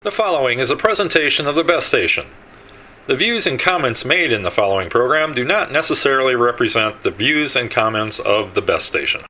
The following is a presentation of the Best Station. The views and comments made in the following program do not necessarily represent the views and comments of the Best Station.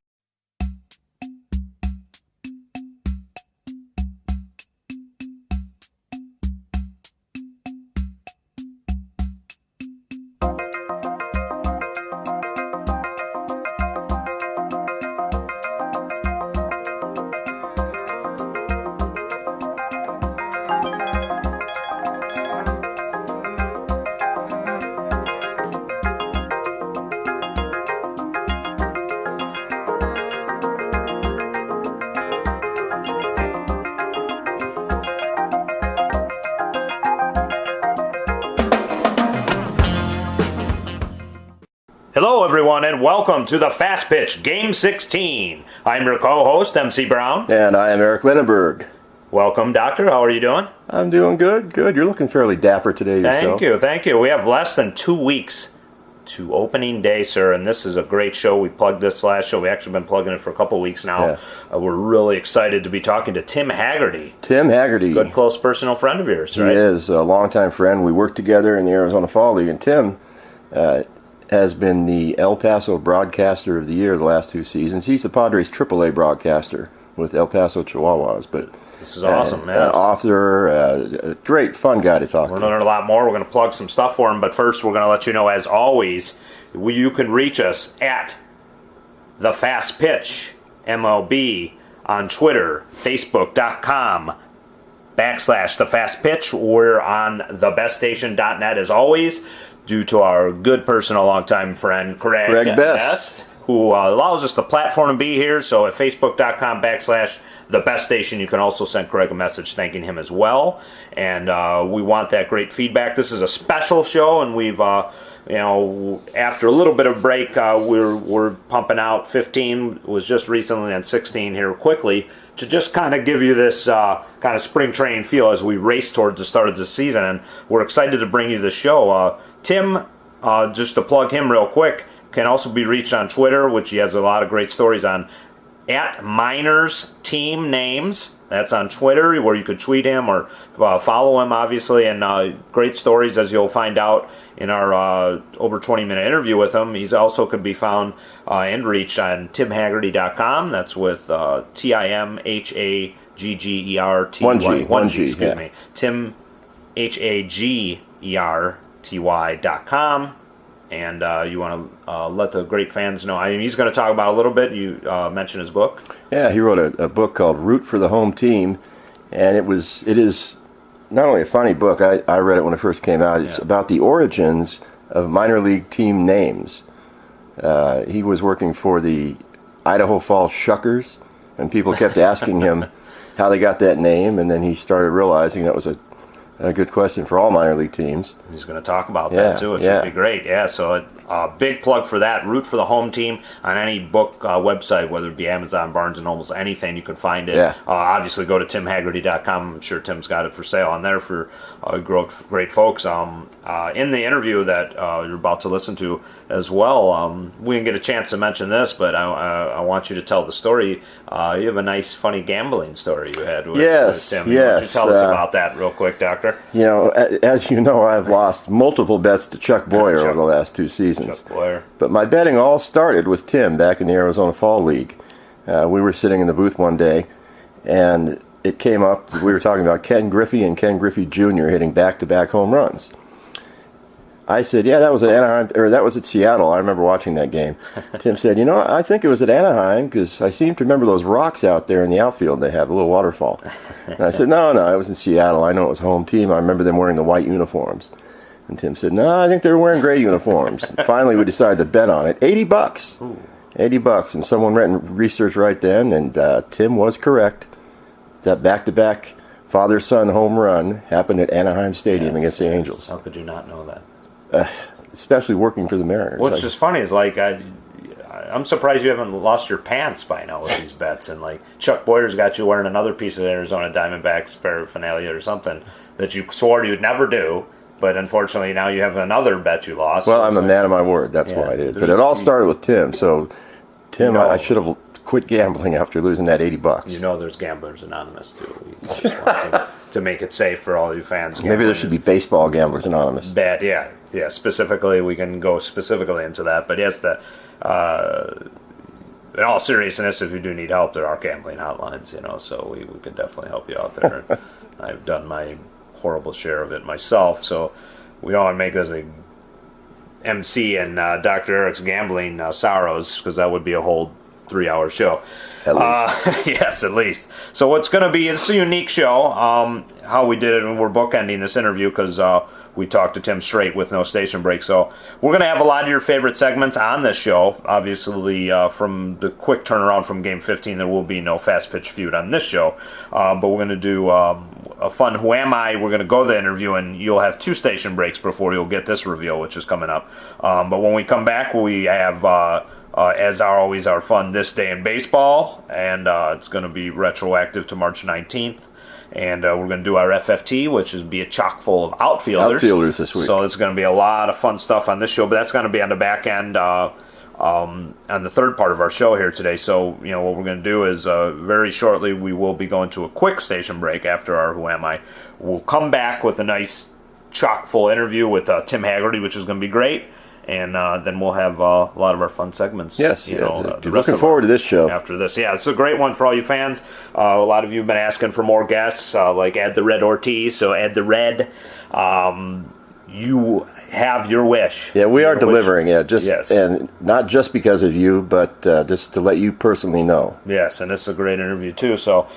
Hello, everyone, and welcome to the Fast Pitch Game 16. I'm your co-host, MC Brown. And I am Eric Lindenberg. Welcome, Doctor. How are you doing? I'm doing good. Good. You're looking fairly dapper today yourself. Thank you. We have less than 2 weeks to opening day, sir, and this is a great show. We plugged this last show. We've actually been plugging it for a couple weeks now. Yeah. We're really excited to be talking to Tim Hagerty. Tim Hagerty. Good, close personal friend of yours, right? He is a longtime friend. We worked together in the Arizona Fall League, and Tim has been the El Paso Broadcaster of the Year the last 2 seasons. He's the Padres AAA broadcaster with El Paso Chihuahuas. But this is awesome, man. An author, a great, fun guy to talk to. We're learning a lot more. We're going to plug some stuff for him, but first we're going to let you know, as always, you can reach us at The Fast Pitch MLB on Twitter, Facebook.com/The Fast Pitch. We're on thebeststation.net as always, due to our good personal longtime friend, Craig Best, who allows us the platform to be here. So at Facebook.com/The Best Station, you can also send Craig a message thanking him as well. And we want that great feedback. This is a special show, and we've, after a little bit of break, we're pumping out 15, was just recently, and 16 here quickly, to just kind of give you this kind of spring training feel as we race towards the start of the season. And we're excited to bring you the show. Tim, just to plug him real quick, can also be reached on Twitter, which he has a lot of great stories on, at Miners Team Names. That's on Twitter, where you could tweet him or follow him, obviously, and great stories, as you'll find out in our over 20-minute interview with him. He's also could be found and reached on timhagerty.com. That's with TIMHAGGERTY. One G, excuse me. TimHagerty.com. And you want to let the great fans know. I mean, he's going to talk about a little bit. You mentioned his book. Yeah, he wrote a book called Root for the Home Team, and it is not only a funny book. I read it when it first came out. It's about the origins of minor league team names. He was working for the Idaho Falls Shuckers, and people kept asking him how they got that name, and then he started realizing that was a good question for all minor league teams. He's going to talk about that too. It should be great. Yeah, so a big plug for that. Root for the Home Team on any book website, whether it be Amazon, Barnes & Noble, anything, you can find it. Obviously, go to timhagerty.com. I'm sure Tim's got it for sale on there for great folks. In the interview that you're about to listen to as well, we didn't get a chance to mention this, but I want you to tell the story. You have a nice, funny gambling story you had with Tim. Why don't you tell us about that real quick, Doctor? As you know, I've lost multiple bets to Chuck Boyer over the last 2 seasons. Chuck Boyer. But my betting all started with Tim back in the Arizona Fall League. We were sitting in the booth one day, and it came up. We were talking about Ken Griffey and Ken Griffey Jr. hitting back-to-back home runs. I said, that was at Anaheim, or that was at Seattle. I remember watching that game. Tim said, I think it was at Anaheim because I seem to remember those rocks out there in the outfield. They have a little waterfall. And I said, no, it was in Seattle. I know it was home team. I remember them wearing the white uniforms. And Tim said, no, I think they were wearing gray uniforms. And finally, we decided to bet on it. $80. Ooh. $80. And someone ran research right then, and Tim was correct. That back-to-back father-son home run happened at Anaheim Stadium against the Angels. How could you not know that? Especially working for the Mariners. What's just funny is, I'm surprised you haven't lost your pants by now with these bets. And, Chuck Boyer's got you wearing another piece of Arizona Diamondbacks paraphernalia or something that you swore you'd never do. But unfortunately, now you have another bet you lost. Well, I'm a man of my word. That's why I did. But it all started with Tim. So, Tim, I should have quit gambling after losing that $80. There's Gamblers Anonymous, too. We just want to to make it safe for all you fans. Maybe there should be Baseball Gamblers Anonymous. Bad, yeah. Specifically, we can go specifically into that. But yes, in all seriousness, if you do need help, there are gambling hotlines, so we can definitely help you out there. And I've done my horrible share of it myself, so we don't want to make this a MC and Dr. Eric's gambling sorrows, because that would be a whole 3-hour show. At least. Yes, at least. So it's going to be, it's a unique show. How we did it, and we're bookending this interview because we talked to Tim straight with no station break. So we're going to have a lot of your favorite segments on this show. Obviously, from the quick turnaround from Game 15, there will be no fast pitch feud on this show. But we're going to do a fun Who Am I? We're going to go to the interview, and you'll have 2 station breaks before you'll get this reveal, which is coming up. But when we come back, we have... as always, our fun This Day in Baseball, and it's going to be retroactive to March 19th. And we're going to do our FFT, which is be a chock full of outfielders. Outfielders this week. So it's going to be a lot of fun stuff on this show, but that's going to be on the back end on the third part of our show here today. So, what we're going to do is very shortly we will be going to a quick station break after our Who Am I. We'll come back with a nice chock full interview with Tim Hagerty, which is going to be great. And then we'll have a lot of our fun segments. Yes, looking forward to this show. After this. Yeah, it's a great one for all you fans. A lot of you have been asking for more guests, like Ed the Red Ortiz. So Ed the Red, you have your wish. Yeah, we are delivering, yes. And not just because of you, but just to let you personally know. Yes, and this is a great interview, too. So,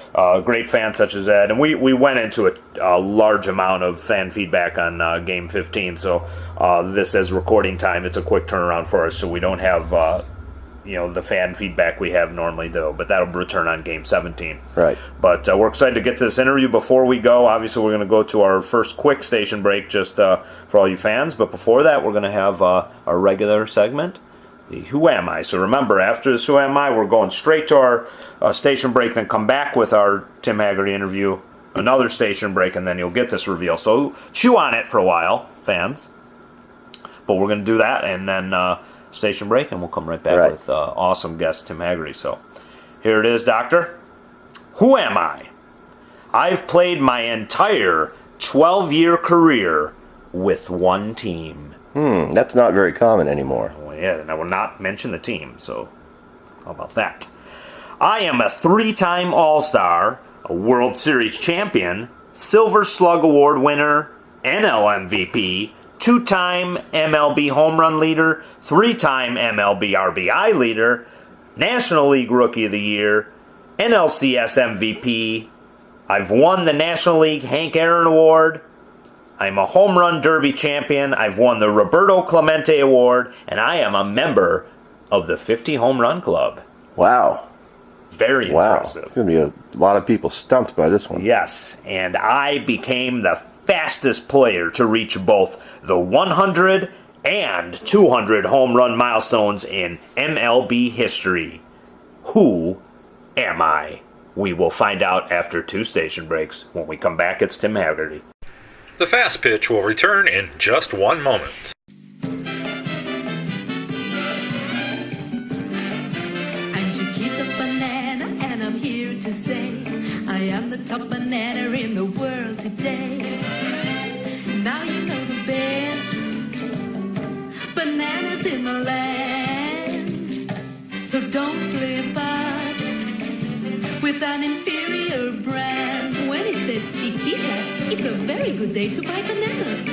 great fans such as Ed. And we went into a large amount of fan feedback on Game 15. So, this as recording time, it's a quick turnaround for us. So, we don't have... the fan feedback we have normally do, but that'll return on Game 17. Right. But we're excited to get to this interview. Before we go, obviously we're going to go to our first quick station break just for all you fans, but before that we're going to have our regular segment, the Who Am I? So remember, after this Who Am I, we're going straight to our station break, then come back with our Tim Hagerty interview, another station break, and then you'll get this reveal. So chew on it for a while, fans. But we're going to do that, and then... station break, and we'll come right back with awesome guest Tim Hagerty. So here it is, Doctor. Who am I? I've played my entire 12-year career with one team. That's not very common anymore. Well, yeah, and I will not mention the team, so how about that? I am a 3-time All-Star, a World Series champion, Silver Slug Award winner, NL MVP, 2-time MLB home run leader, 3-time MLB RBI leader, National League Rookie of the Year, NLCS MVP. I've won the National League Hank Aaron Award. I'm a home run derby champion. I've won the Roberto Clemente Award, and I am a member of the 50 Home Run Club. Wow. Very impressive. There's going to be a lot of people stumped by this one. Yes, and I became the fastest player to reach both the 100 and 200 home run milestones in MLB history. Who am I? We will find out after 2 station breaks. When we come back, it's Tim Hagerty. The Fast Pitch will return in just one moment. I'm Chiquita Banana, and I'm here to say I am the top banana in the world today. Now you know the best bananas in the land. So don't slip up with an inferior brand. When it says Chiquita, it's a very good day to buy bananas.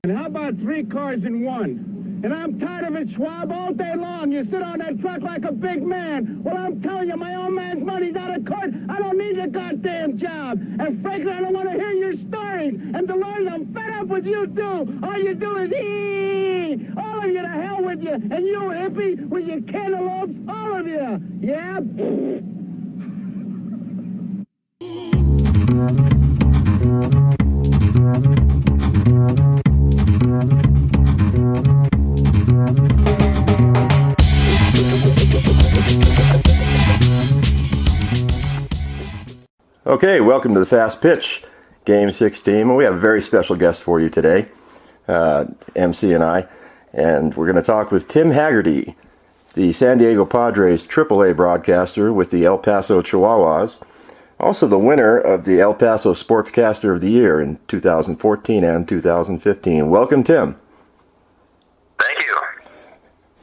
And how about 3 cars in one? And I'm tired of it, Schwab, all day long. You sit on that truck like a big man. Well, I'm telling you, my old man's money's out of court. I don't need a goddamn job. And frankly, I don't want to hear your stories. And Dolores, I'm fed up with you, too. All you do is eee. All of you, to hell with you. And you, hippie, with your cantaloupes, all of you. Yeah? Okay, welcome to the Fast Pitch, Game 16. And we have a very special guest for you today, MC and I. And we're going to talk with Tim Hagerty, the San Diego Padres AAA broadcaster with the El Paso Chihuahuas. Also the winner of the El Paso Sportscaster of the Year in 2014 and 2015. Welcome, Tim. Thank you.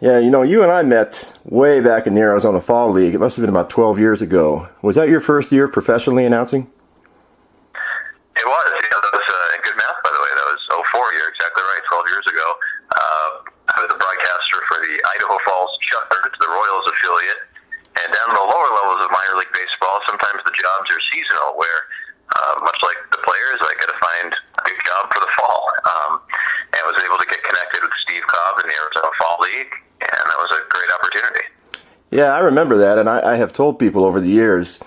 Yeah, you and I met way back in the Arizona Fall League. It must have been about 12 years ago. Was that your first year professionally announcing? It was. Yeah, that was good math, by the way. That was 04. You're exactly right. 12 years ago. I was a broadcaster for the Idaho Falls Chuckers, the Royals affiliate. And down in the lower levels of minor league baseball, sometimes the jobs are seasonal, where much like the players, I got to find a good job for the fall. And I was able to get connected with Steve Cobb in the Arizona Fall League, and that was a great opportunity. Yeah, I remember that, and I have told people over the years,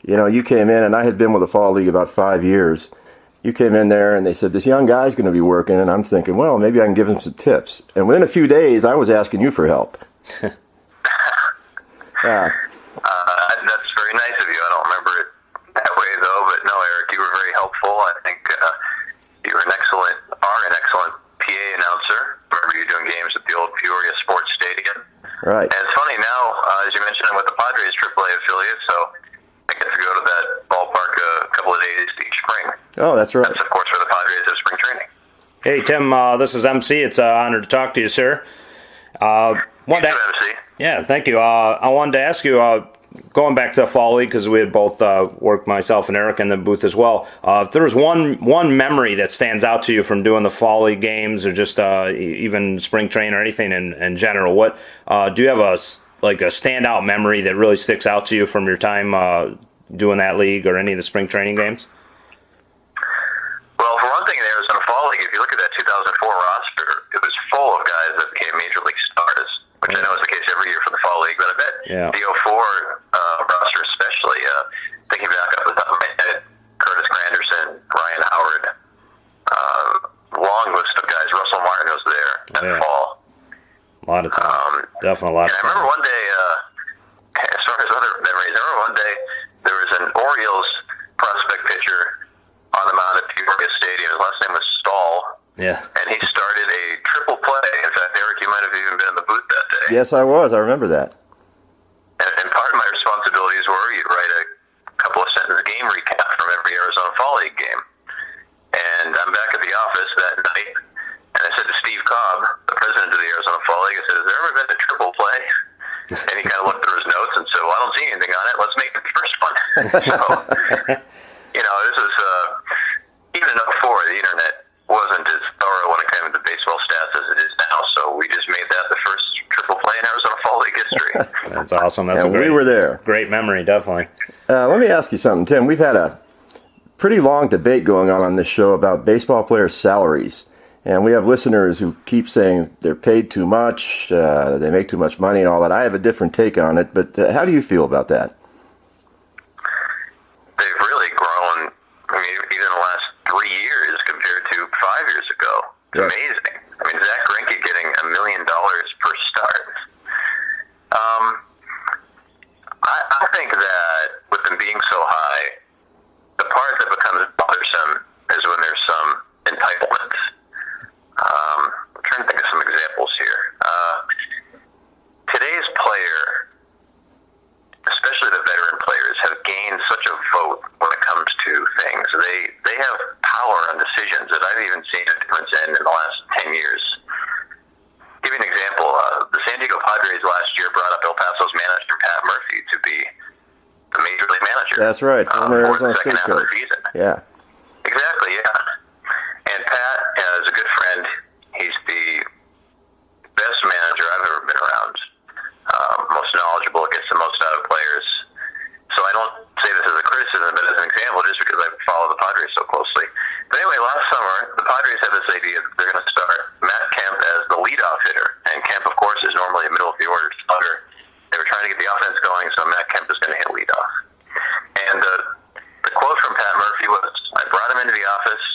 you came in, and I had been with the Fall League about 5 years. You came in there, and they said, this young guy's going to be working, and I'm thinking, well, maybe I can give him some tips. And within a few days, I was asking you for help. That's very nice of you. I don't remember it that way, though. But no, Eric, you were very helpful. I think you are an excellent PA announcer. I remember you doing games at the old Peoria Sports Stadium. Right. And it's funny now, as you mentioned, I'm with the Padres AAA affiliate, so I get to go to that ballpark a couple of days each spring. Oh, that's right. That's, of course, where the Padres have spring training. Hey, Tim, this is MC. It's an honor to talk to you, sir. MC. Yeah, thank you. I wanted to ask you, going back to the Fall League, because we had both worked, myself and Eric, in the booth as well. If there was one memory that stands out to you from doing the Fall League games, or just even spring train or anything in general, what do you have a standout memory that really sticks out to you from your time doing that league or any of the spring training games? Well, for one thing, in the Arizona Fall League, if you look at that 2004 roster, it was full of guys that became Major League stars, which I know is the case every year for the Fall League, but I bet the 04 roster especially, thinking back up the top of my head, Curtis Granderson, Ryan Howard, long list of guys. Russell Martin was there that fall. A lot of time. Definitely a lot of time. I remember one day, as far as other memories, I remember one day there was an Orioles prospect pitcher on the mound at Peoria Stadium. His last name was Stahl. Yeah. And he started a triple play. In fact, Eric, you might have even been in the booth that day. Yes, I was. I remember that. And part of my responsibilities were you'd write a couple of sentence game recap from every Arizona Fall League game. And I'm back at the office that night, and I said to Steve Cobb, the president of the Arizona Fall League, I said, has there ever been a triple play? And he kind of looked through his notes and said, well, I don't see anything on it. Let's make it the first one. So, this was, even in 04, the internet wasn't as thorough when it came to baseball stats as it is now. So we just made that the first triple play in Arizona Fall League history. That's awesome. That's we were there. Great memory, definitely. Let me ask you something, Tim. We've had a pretty long debate going on this show about baseball players' salaries. And we have listeners who keep saying they're paid too much, they make too much money and all that. I have a different take on it, but how do you feel about that? They've really grown, even in the last 3 years compared to 5 years ago. It's amazing. Zach Greinke getting $1 million per start. I think that with them being so high, the part that becomes bothersome is when there's some entitlement. I'm trying to think of some examples here. Today's player, especially the veteran players, have gained such a vote when it comes to things. They have power on decisions that I've even seen a difference in the last 10 years. Give you an example. The San Diego Padres last year brought up El Paso's manager, Pat Murphy, to be the Major League manager. That's right, former for Arizona the second State half of coach. the season. Yeah. Exactly, yeah. And Pat is a good friend. He's the best manager I've ever been around. Most knowledgeable, gets the most out of players. So I don't say this as a criticism, but as an example, just because I follow the Padres so closely. But anyway, last summer, the Padres had this idea that they're going to start Matt Kemp as the leadoff hitter. And Kemp, of course, is normally a middle-of-the-order starter. They were trying to get the offense going, so Matt Kemp is going to hit leadoff. And the quote from Pat Murphy was, I brought him into the office,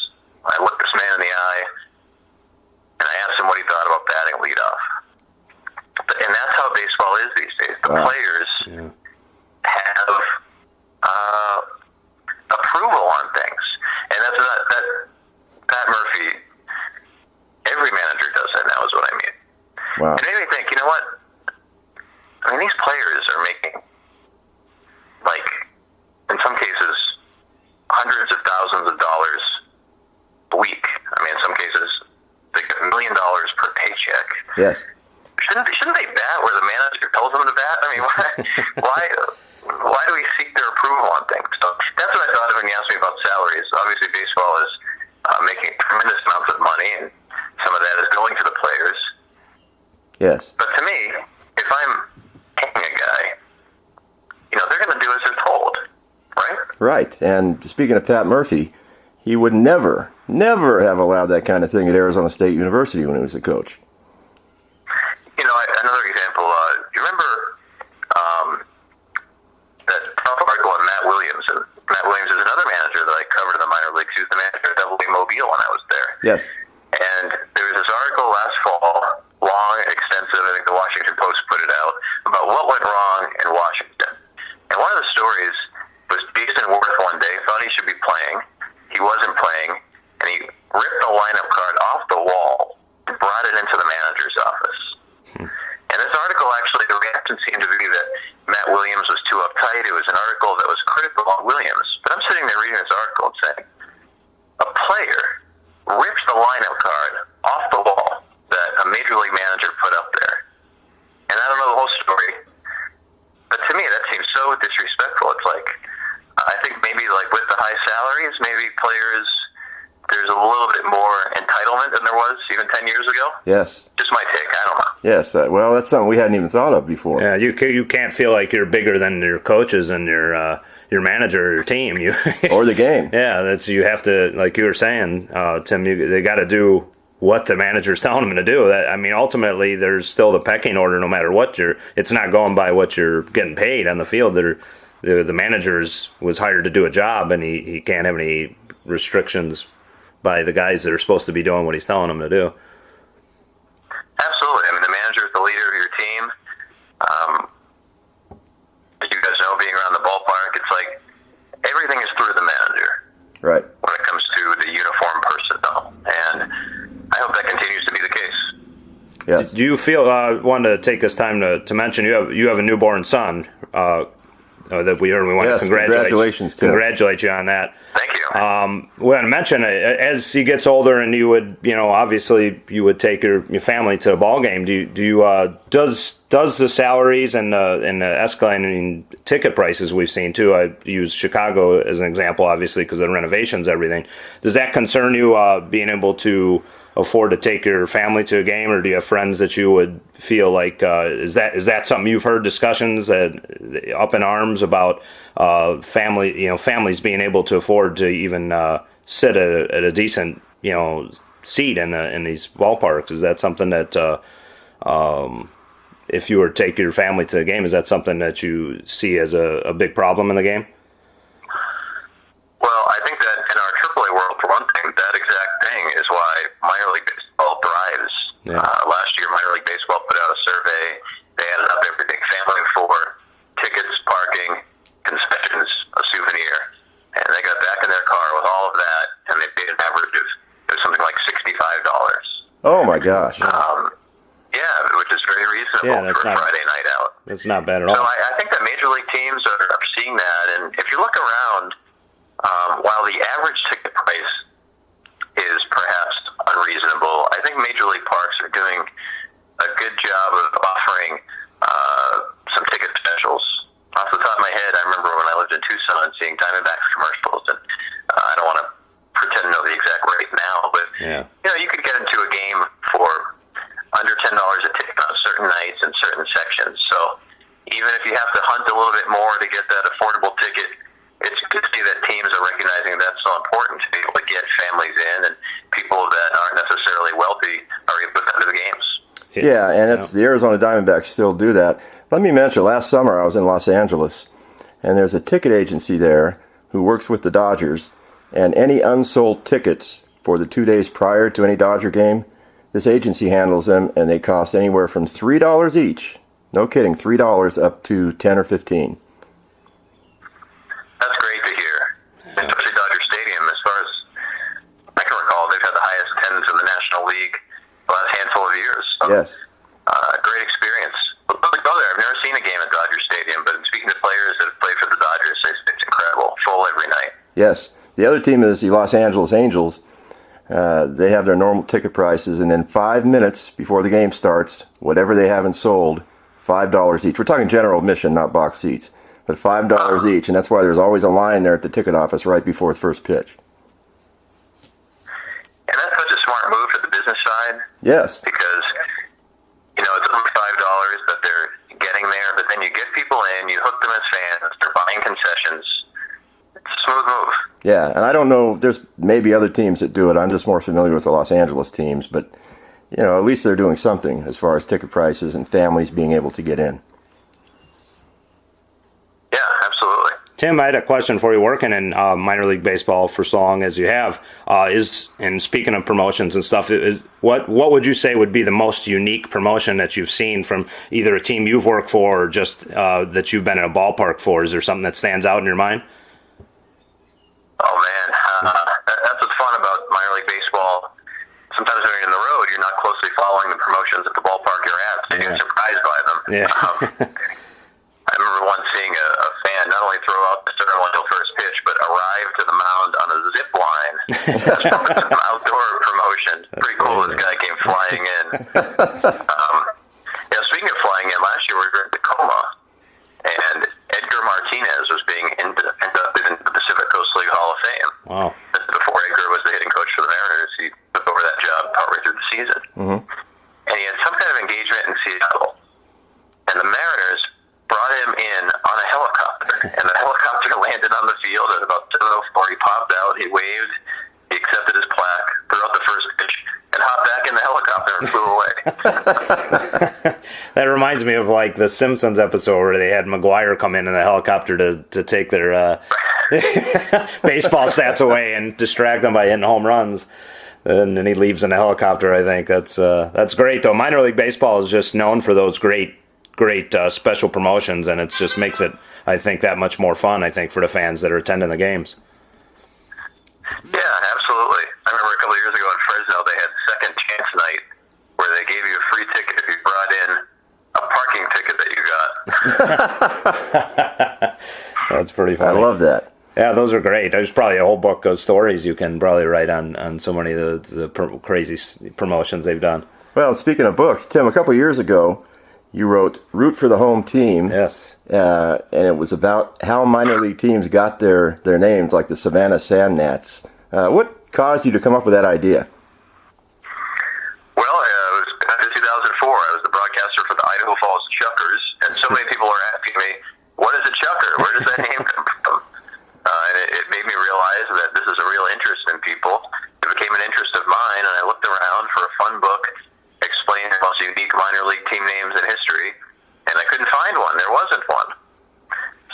I looked this man in the eye, and I asked him what he thought about batting leadoff. And that's how baseball is these days. The players have approval on things. And that's not, that Pat Murphy, every manager does that now is what I mean. Wow. And it made me think, you know what? These players are making, in some cases, thousands of dollars a week. I mean, in some cases, they get $1 million per paycheck. Yes. Shouldn't they bat where the manager tells them to bat? I mean, why do we seek their approval on things? So that's what I thought of when you asked me about salaries. Obviously, baseball is making tremendous amounts of money, and some of that is going to the players. Yes. But to me, if I'm paying a guy, they're going to do as they're told, right? Right. And speaking of Pat Murphy, he would never have allowed that kind of thing at Arizona State University when he was a coach. Another example, you remember that tough article on Matt Williams? And Matt Williams is another manager that I covered in the minor leagues. He was the manager at AA Mobile when I was there. Yes. And there was this article last fall, long, extensive, I think the Washington Post put it out, about what went wrong in Washington. And one of the stories was Jason Worth one day thought he should be playing. He wasn't playing, and he ripped the lineup card off the wall and brought it into the manager's office. And this article, actually, the reaction seemed to be that Matt Williams was too uptight. It was an article that was critical of Williams. But I'm sitting there reading this article and saying, a player rips the lineup card off the wall that a major league manager put up there. And I don't know the whole story, but to me that seems so disrespectful. It's like, I think maybe like with the high salaries, maybe players, there's a little bit more entitlement than there was even 10 years ago. Yes. Just my take, I don't know. Yes, well, that's something we hadn't even thought of before. Yeah, you can't feel like you're bigger than your coaches and your manager or your team. Or the game. Yeah, you have to, like you were saying, Tim, they got to do what the manager's telling them to do. Ultimately, there's still the pecking order no matter what it's not going by what you're getting paid on the field. The manager was hired to do a job, and he can't have any restrictions by the guys that are supposed to be doing what he's telling them to do. Absolutely. I mean, the manager is the leader of your team. As you guys know, being around the ballpark, it's like everything is through the manager. Right. When it comes to the uniform personnel. And I hope that continues to be the case. Yes. Do you feel, wanted to take this time to mention, you have a newborn son that we heard. We want to congratulate you on that. Thank you. We want to mention, as he gets older, and you would, obviously you would take your family to a ball game. Does the salaries and the escalating ticket prices we've seen too? I use Chicago as an example, obviously, because of the renovations, everything. Does that concern you, being able to afford to take your family to a game, or do you have friends that you would feel like is that something you've heard discussions up in arms about families being able to afford to even sit at a decent seat in these ballparks? Is that something that if you were to take your family to a game, is that something that you see as a big problem in the game? Well, I think that in our AAA world, for one thing, that exact thing is why minor league baseball thrives. Yeah. Last year, minor league baseball put out a survey. They added up everything: family for tickets, parking, concessions, a souvenir, and they got back in their car with all of that, and they paid an average of something like $65. Oh my gosh! Yeah, which is very reasonable for a Friday night out. That's not bad at all. So I think that major league teams are seeing that, and if you look around. While the average ticket price is perhaps unreasonable, I think Major League Parks are doing a good job of offering some ticket specials. Off the top of my head, I remember when I lived in Tucson seeing Diamondbacks commercials, and I don't want to pretend to know the exact rate now, but you could get into a game for under $10 a ticket on certain nights and certain sections. So even if you have to hunt a little bit more to get that affordable ticket, it's good to see that teams are recognizing that's so important to be able to get families in, and people that aren't necessarily wealthy are able to come to the games. Yeah, and the Arizona Diamondbacks still do that. Let me mention, last summer I was in Los Angeles, and there's a ticket agency there who works with the Dodgers, and any unsold tickets for the 2 days prior to any Dodger game, this agency handles them, and they cost anywhere from $3 each. No kidding, $3 up to $10 or $15. That's great to hear. Especially Dodger Stadium, as far as I can recall, they've had the highest attendance in the National League the last handful of years. So, yes. Great experience. I'd love to go there. I've never seen a game at Dodger Stadium, but speaking to players that have played for the Dodgers, it's incredible. Full every night. Yes. The other team is the Los Angeles Angels. They have their normal ticket prices, and then 5 minutes before the game starts, whatever they haven't sold, $5 each. We're talking general admission, not box seats, but $5 each, and that's why there's always a line there at the ticket office right before the first pitch. And that's such a smart move for the business side. Yes. Because, you know, it's only $5 that they're getting there, but then you get people in, you hook them as fans, they're buying concessions. It's a smooth move. Yeah, and I don't know, there's maybe other teams that do it. I'm just more familiar with the Los Angeles teams, but, you know, at least they're doing something as far as ticket prices and families being able to get in. Yeah, absolutely. Tim, I had a question for you. Working in minor league baseball for so long as you have, and speaking of promotions and stuff, what would you say would be the most unique promotion that you've seen from either a team you've worked for or just that you've been in a ballpark for? Is there something that stands out in your mind? Oh, man. That's what's fun about minor league baseball. Sometimes when you're in the road, you're not closely following the promotions at the ballpark you're at, so you get surprised by them. Yeah. I remember once seeing a fan not only throw out the ceremonial first pitch, but arrive to the mound on a zip line. That's from an outdoor promotion. Pretty cool. This guy came flying in. Speaking of flying in, last year we were in Tacoma, and Edgar Martinez was being inducted into the Pacific Coast League Hall of Fame. Wow. Before Edgar was the hitting coach for the Mariners, he took over that job partway through the season. Mm-hmm. And he had some kind of engagement in Seattle. And the Mariners brought him in on a helicopter. And the helicopter landed on the field at about 7:04. He popped out, he waved, he accepted his plaque, threw out the first pitch, and hopped back in the helicopter and flew away. That reminds me of like the Simpsons episode where they had McGuire come in the helicopter to take their baseball stats away and distract them by hitting home runs. And then he leaves in a helicopter. I think that's great though. Minor league baseball is just known for those great special promotions, and it just makes it, I think, that much more fun, I think, for the fans that are attending the games. Yeah, absolutely. I remember a couple of years ago in Fresno, they had Second Chance Night, where they gave you a free ticket if you brought in a parking ticket that you got. That's pretty funny. I love that. Yeah, those are great. There's probably a whole book of stories you can probably write on so many of the crazy promotions they've done. Well, speaking of books, Tim, a couple of years ago, you wrote Root for the Home Team. Yes. And it was about how minor league teams got their names, like the Savannah Sand Gnats. What caused you to come up with that idea? Well, it was back in 2004. I was the broadcaster for the Idaho Falls Chuckers, and so many people were asking me, what is a chucker? Where does that name come from? And it made me realize that this is a real interest in people. It became an interest of mine, and I looked around for a fun book explaining the most unique minor league team names in history, and I couldn't find one. There wasn't one.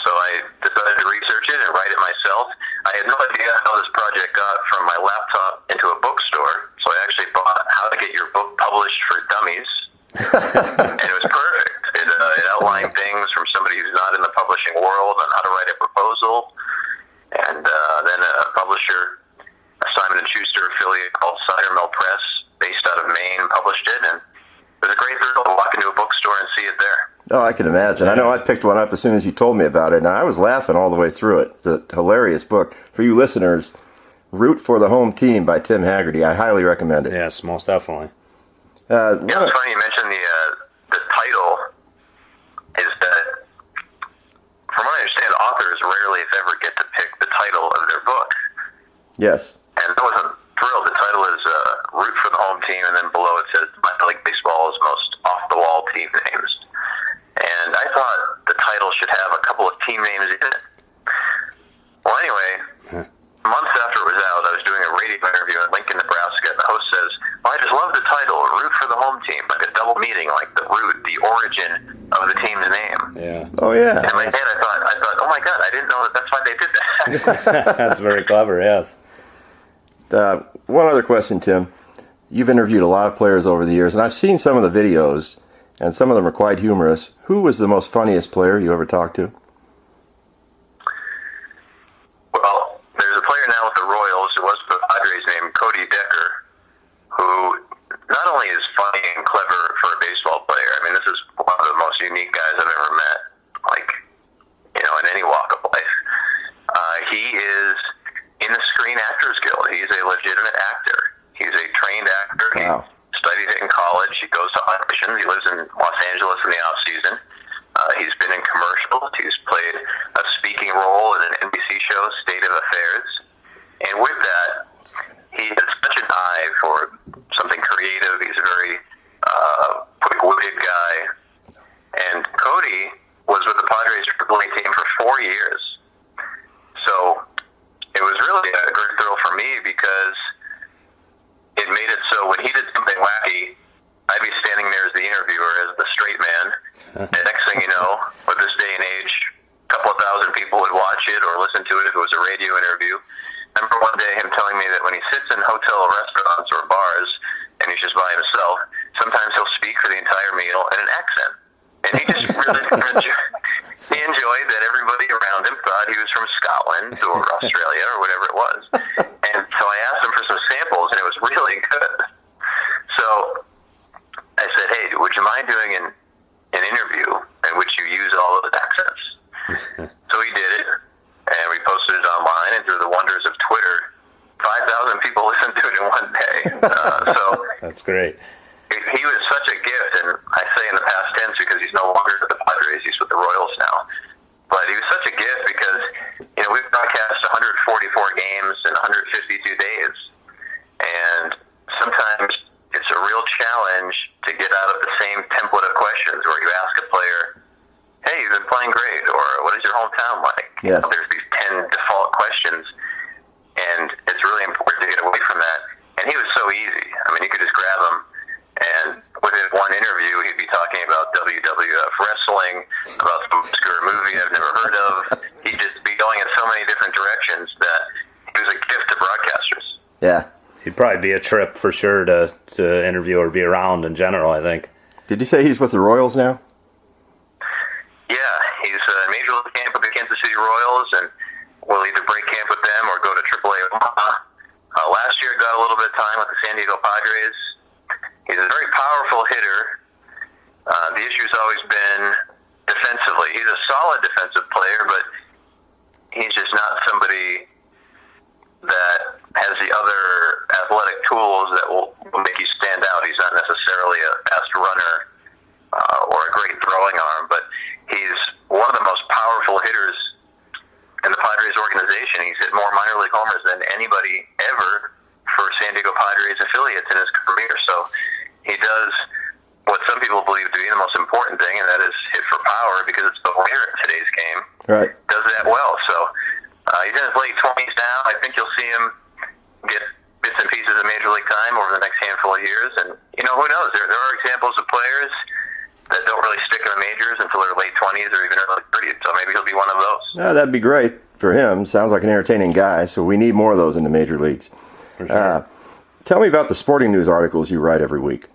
So I decided to research it and write it myself. I had no idea how this project got from my laptop into a bookstore, so I actually bought How to Get Your Book Published for Dummies, and it was perfect. It outlined things from somebody who's not in the publishing world on how to write a proposal, and then a publisher, a Simon & Schuster affiliate called Cider Mill Press, based out of Maine, published it, and it was a great thrill to walk into a bookstore and see it there. Oh, I can imagine. I know I picked one up as soon as you told me about it, and I was laughing all the way through it. It's a hilarious book. For you listeners, Root for the Home Team by Tim Hagerty. I highly recommend it. Yes, most definitely. It's funny you mentioned the title. Is that, from what I understand, authors rarely, if ever, get to pick the title of their book. Yes. And I wasn't thrilled. The title is Root for the Home Team, and then below it says Minor League Baseball's most off-the-wall team names. And I thought the title should have a couple of team names in it. Well, anyway, months after it was out, I was doing a radio interview in Lincoln, Nebraska, and the host says, well, I just love the title, Root for the Home Team, like a double meaning, like the root, the origin of the team's name. Yeah. Oh, yeah. And in my head, I thought, oh my God, I didn't know that's why they did that. That's very clever, yes. One other question, Tim. You've interviewed a lot of players over the years, and I've seen some of the videos, and some of them are quite humorous. Who was the most funniest player you ever talked to? Well, there's a player now with the Royals who was with the Padres named Cody Decker, who not only is funny and clever for a baseball player, I mean, this is one of the most unique guys I've ever met, like, in any walk of life. He is in the Screen Actors Guild. He's a legitimate actor. He's a trained actor. Wow. He studied it in college. He goes to auditions. He lives in Los Angeles in the off season. He's been in commercials. He's played a speaking role in an NBC show, State of Affairs. And with that, he has such an eye for something creative. He's a very quick-witted guy. And Cody was with the Padres AAA team for 4 years. So it was really a great thrill for me because it made it so when he did something wacky, I'd be standing there as the interviewer, as the straight man. And next thing you know, with this day and age, a couple of thousand people would watch it or listen to it if it was a radio interview. I remember one day him telling me that when he sits in hotel restaurants or bars and he's just by himself, sometimes he'll speak for the entire meal in an accent. And he just really he enjoyed that everybody around him thought he was from Scotland or Australia or whatever it was. And so I asked him for some samples, and it was really good. So I said, hey, would you mind doing an interview in which you use all those accents? So he did it, and we posted it online, and through the wonders of Twitter, 5,000 people listened to it in one day. So That's great. he was such a gift, and I say in the past tense because he's no longer with the Padres, he's with the Royals now. But he was such a gift because, we've broadcast 144 games in 152 days. And sometimes it's a real challenge to get out of the same template of questions where you ask a player, hey, you've been playing great, or what is your hometown like? Yes. There's these 10 default questions, and it's really important to get away from that. And he was so easy. I mean, you could just grab him, and within one interview, he'd be talking about WWF wrestling, about some obscure movie I've never heard of. He'd just be going in so many different directions that he was a gift to broadcasters. Yeah. He'd probably be a trip for sure to interview or be around in general, I think. Did you say he's with the Royals now? Yeah, he's in Major League Camp with the Kansas City Royals, and will either break camp with them or go to AAA Omaha. Last year, got a little bit of time with the San Diego Padres. He's a very powerful hitter. The issue's always been defensively. He's a solid defensive player, but he's just not somebody that has the other athletic tools that will make you stand out. He's not necessarily a fast runner or a great throwing arm, but he's one of the most powerful hitters in the Padres organization. He's hit more minor league homers than anybody ever for San Diego Padres affiliates in his career. So he does what some people believe to be the most important thing, and that is hit for power, because it's the winner in today's game. Right. Does that well. So he's in his late 20s now. I think you'll see him get bits and pieces of Major League time over the next handful of years. And, who knows? There are examples of players that don't really stick in the majors until their late 20s or even early 30s. So maybe he'll be one of those. That'd be great for him. Sounds like an entertaining guy, so we need more of those in the major leagues. For sure. Tell me about the sporting news articles you write every week.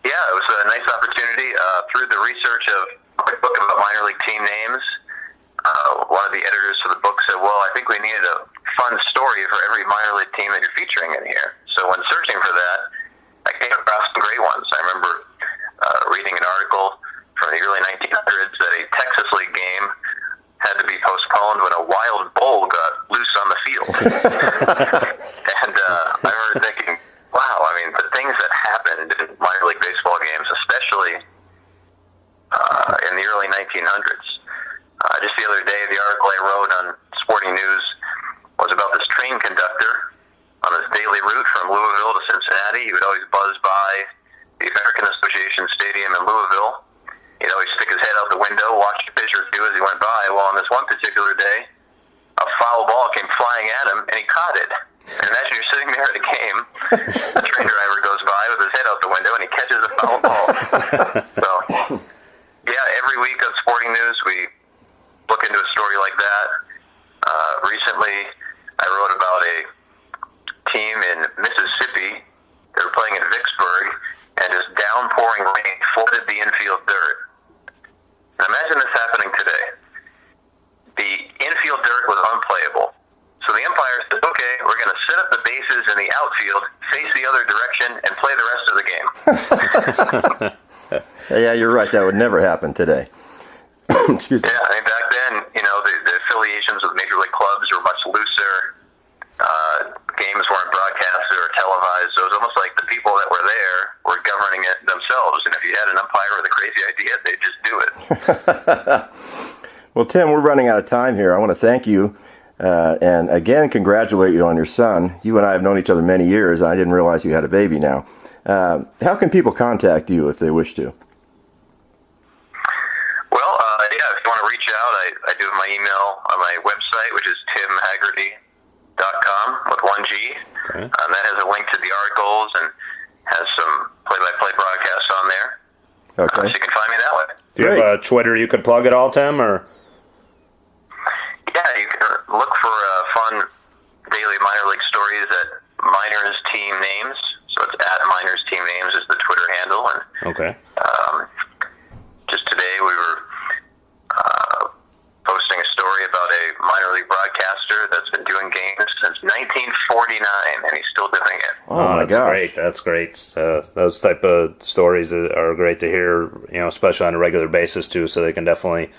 Yeah, it was a nice opportunity. Through the research of a quick book about minor league team names, one of the editors for the book said, well, I think we needed a fun story for every minor league team that you're featuring in here. So when searching for that, I came across some great ones. I remember reading an article from the early 1900s that a Texas League game had to be postponed when a wild bull got loose on the field. And I remember thinking, wow, I mean, the things that happened in minor league baseball games, especially in the early 1900s. Just the other day, the article I wrote on Sporting News was about this train conductor on his daily route from Louisville to Cincinnati. He would always buzz by the American Association Stadium in Louisville. He'd always stick his head out the window, watch a pitch or two as he went by. Well, on this one particular day, a foul ball came flying at him, and he caught it. And imagine you're sitting there at a game, a train driver goes by with his head out the window, and he catches a foul ball. So, yeah, every week on Sporting News, we look into a story like that. Recently, I wrote about a team in Mississippi. They were playing in Vicksburg, and just downpouring rain flooded the infield dirt. Now imagine this happening today. The infield dirt was unplayable. So the umpire said, okay, we're going to set up the bases in the outfield, face the other direction, and play the rest of the game. Yeah, you're right. That would never happen today. Excuse me. Yeah, I mean, back then, the affiliations with major league clubs were much looser. Games weren't broadcasted or televised. So it was almost like the people that were there were governing it themselves. And if you had an umpire with a crazy idea, they'd just do it. Well, Tim, we're running out of time here. I want to thank you and again congratulate you on your son. You and I have known each other many years. I didn't realize you had a baby now. How can people contact you if they wish to? Well, yeah, if you want to reach out, I do have my email on my website, which is timhagerty.com with 1 G. Okay. That has a link to the articles and has some play-by-play broadcasts on there. Okay. So you can find me that way. Do you have a Twitter you could plug at all, Tim? Or Yeah, you can look for fun daily minor league stories at Miners Team Names. So it's at Miners Team Names is the Twitter handle. And okay. just today we were posting a story about a minor league broadcaster that's been doing games since 1949, and he's still doing it. Oh my that's gosh. great. That's great. Those type of stories are great to hear, especially on a regular basis too, so they can definitely,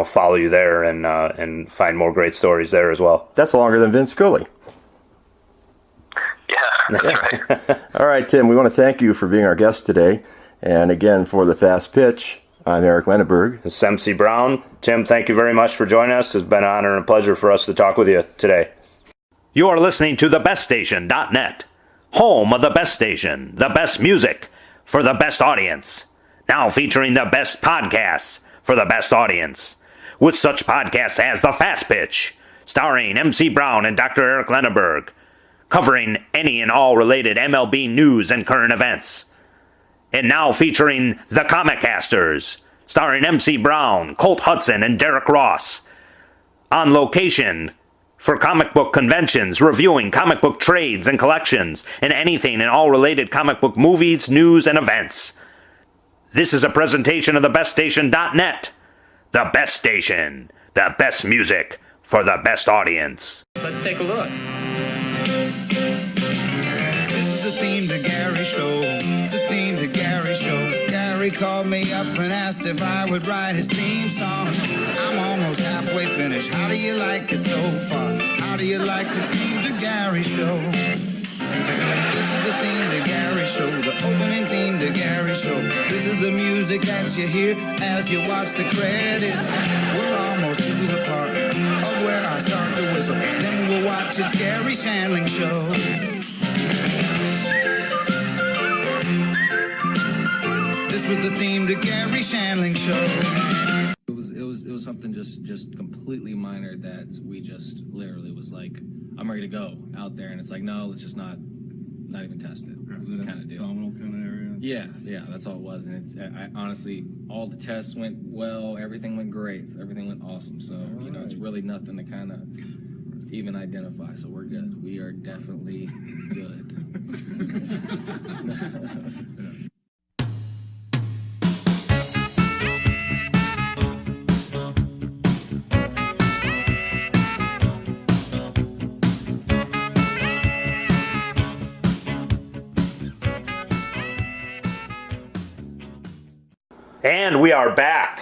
follow you there and find more great stories there as well. That's longer than Vince Scully. Yeah, that's right. All right, Tim, we want to thank you for being our guest today. And again, for the Fast Pitch, I'm Eric Lenneberg. This is MC Brown. Tim, thank you very much for joining us. It's been an honor and a pleasure for us to talk with you today. You are listening to thebeststation.net, home of the best station, the best music for the best audience. Now featuring the best podcasts for the best audience, with such podcasts as The Fast Pitch, starring MC Brown and Dr. Eric Lenneberg, covering any and all related MLB news and current events. And now featuring The Comic Casters, starring MC Brown, Colt Hudson, and Derek Ross, on location for comic book conventions, reviewing comic book trades and collections, and anything and all related comic book movies, news, and events. This is a presentation of thebeststation.net. The best station, the best music for the best audience. Let's take a look. This is the theme to Gary Show. The theme to Gary Show. Gary called me up and asked if I would write his theme song. I'm almost halfway finished. How do you like it so far? How do you like the theme to Gary Show? This is the theme to Gary Show. The opening theme to Gary Show. This is the music that you hear as you watch the credits. We're almost to the part of where I start to whistle. Then we'll watch It's Gary Shandling Show. This was the theme to Gary Shandling Show. It was something just completely minor that we just literally was like, I'm ready to go out there, and it's like, no, let's just not even test it. Was it kind of deal. Abdominal kind of area? Yeah, that's all it was, and I honestly, all the tests went well, everything went great, everything went awesome. So it's really nothing to kind of even identify. So we're good. We are definitely good. And we are back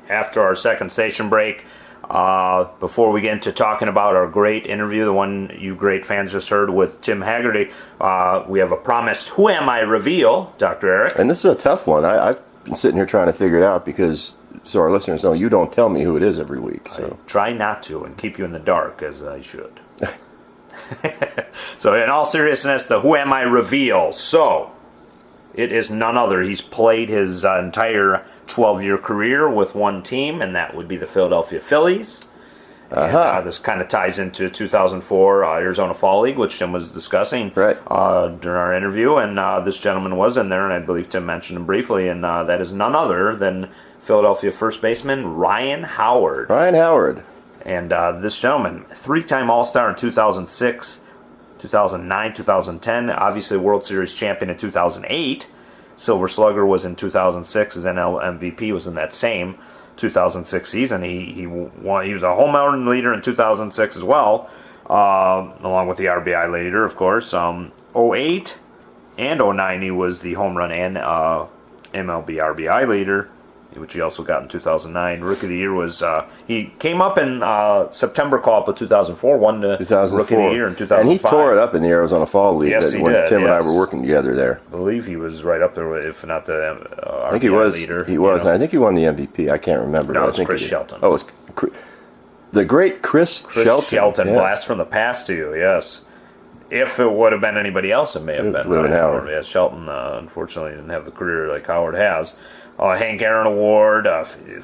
after our second station break. Before we get into talking about our great interview, the one you great fans just heard with Tim Hagerty, we have a promised Who Am I reveal, Dr. Eric. And this is a tough one. I've been sitting here trying to figure it out because, so our listeners know, you don't tell me who it is every week. So I try not to and keep you in the dark, as I should. So in all seriousness, the Who Am I reveal. So it is none other. He's played his entire 12-year career with one team, and that would be the Philadelphia Phillies. And, this kind of ties into 2004 Arizona Fall League, which Tim was discussing during our interview. And this gentleman was in there, and I believe Tim mentioned him briefly, and that is none other than Philadelphia first baseman Ryan Howard. Ryan Howard. And this gentleman, three-time All-Star in 2006, 2009, 2010, obviously World Series champion in 2008. Silver Slugger was in 2006. His NL MVP was in that same 2006 season. He won. He was a home run leader in 2006 as well, along with the RBI leader, of course. 08 and 09, he was the home run and MLB RBI leader. which he also got in 2009. Rookie of the Year was he came up in September call-up of 2004, won the 2004. Rookie of the Year in 2005. And he tore it up in the Arizona Fall League. Yes, he when did. Tim and I were working together there. I believe he was right up there, if not the I think he was. leader. He was. And I think he won the MVP. I can't remember. No, but it was Chris Shelton. Oh, it was the great Chris Shelton. Yes. Blast from the past to you, yes. If it would have been anybody else, it may have been Ryan Howard. Yeah, Shelton, unfortunately, didn't have the career like Howard has. Hank Aaron Award,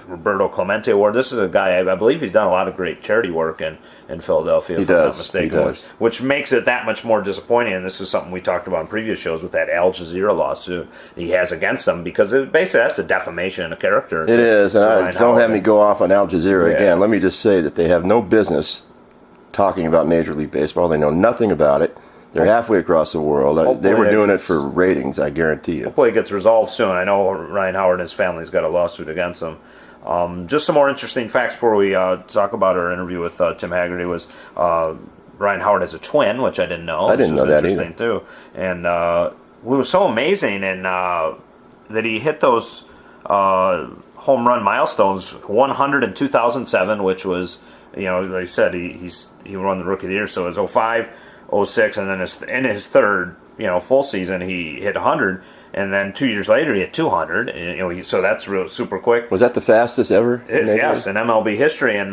Roberto Clemente Award. This is a guy, I believe he's done a lot of great charity work in Philadelphia, if I'm not mistaken. Which makes it that much more disappointing, and this is something we talked about in previous shows with that Al Jazeera lawsuit he has against them, because basically that's a defamation of character. It is, and don't have me go off on Al Jazeera again. Let me just say that they have no business talking about Major League Baseball. They know nothing about it. They're halfway across the world. They were doing it for ratings, I guarantee you. Hopefully it gets resolved soon. I know Ryan Howard and his family's got a lawsuit against them. Just some more interesting facts before we talk about our interview with Tim Hagerty was Ryan Howard has a twin, which I didn't know. I didn't know that either. Too. And it was so amazing and that he hit those home run milestones, 100 in 2007, which was, like I said, he won the Rookie of the Year, so it was 05, 06, and then in his third, full season, he hit 100, and then 2 years later he hit 200. So that's real super quick. Was that the fastest ever? Yes, in MLB history, and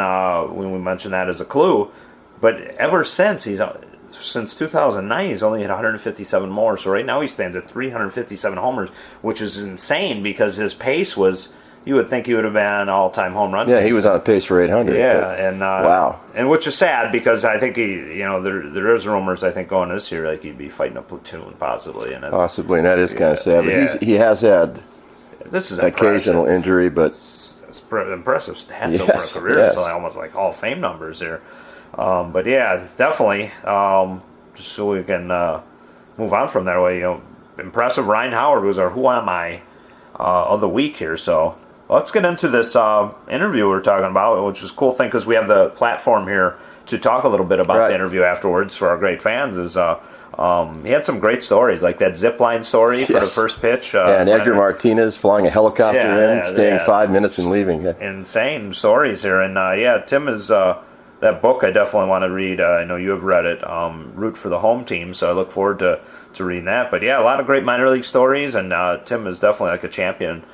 when we mentioned that as a clue, but ever since since 2009, he's only hit 157 more. So right now he stands at 357 homers, which is insane because his pace was. You would think he would have been all-time home run. Yeah, he was on a pace for 800. Yeah, and wow, and which is sad because I think there is rumors I think going this year like he'd be fighting a platoon possibly, and that is kind of sad. But he has had occasional injury, but it's impressive stats over a career. So almost like Hall of Fame numbers here. But yeah, definitely. Just so we can move on from that way, impressive. Ryan Howard was our Who Am I of the week here, so. Let's get into this interview we're talking about, which is a cool thing because we have the platform here to talk a little bit about the interview afterwards for our great fans. He had some great stories, like that zip line story for the first pitch. And Edgar Martinez flying a helicopter staying 5 minutes and leaving. Insane stories here. And Tim is that book I definitely want to read. I know you have read it, Root for the Home Team, so I look forward to reading that. But yeah, a lot of great minor league stories, and Tim is definitely like a champion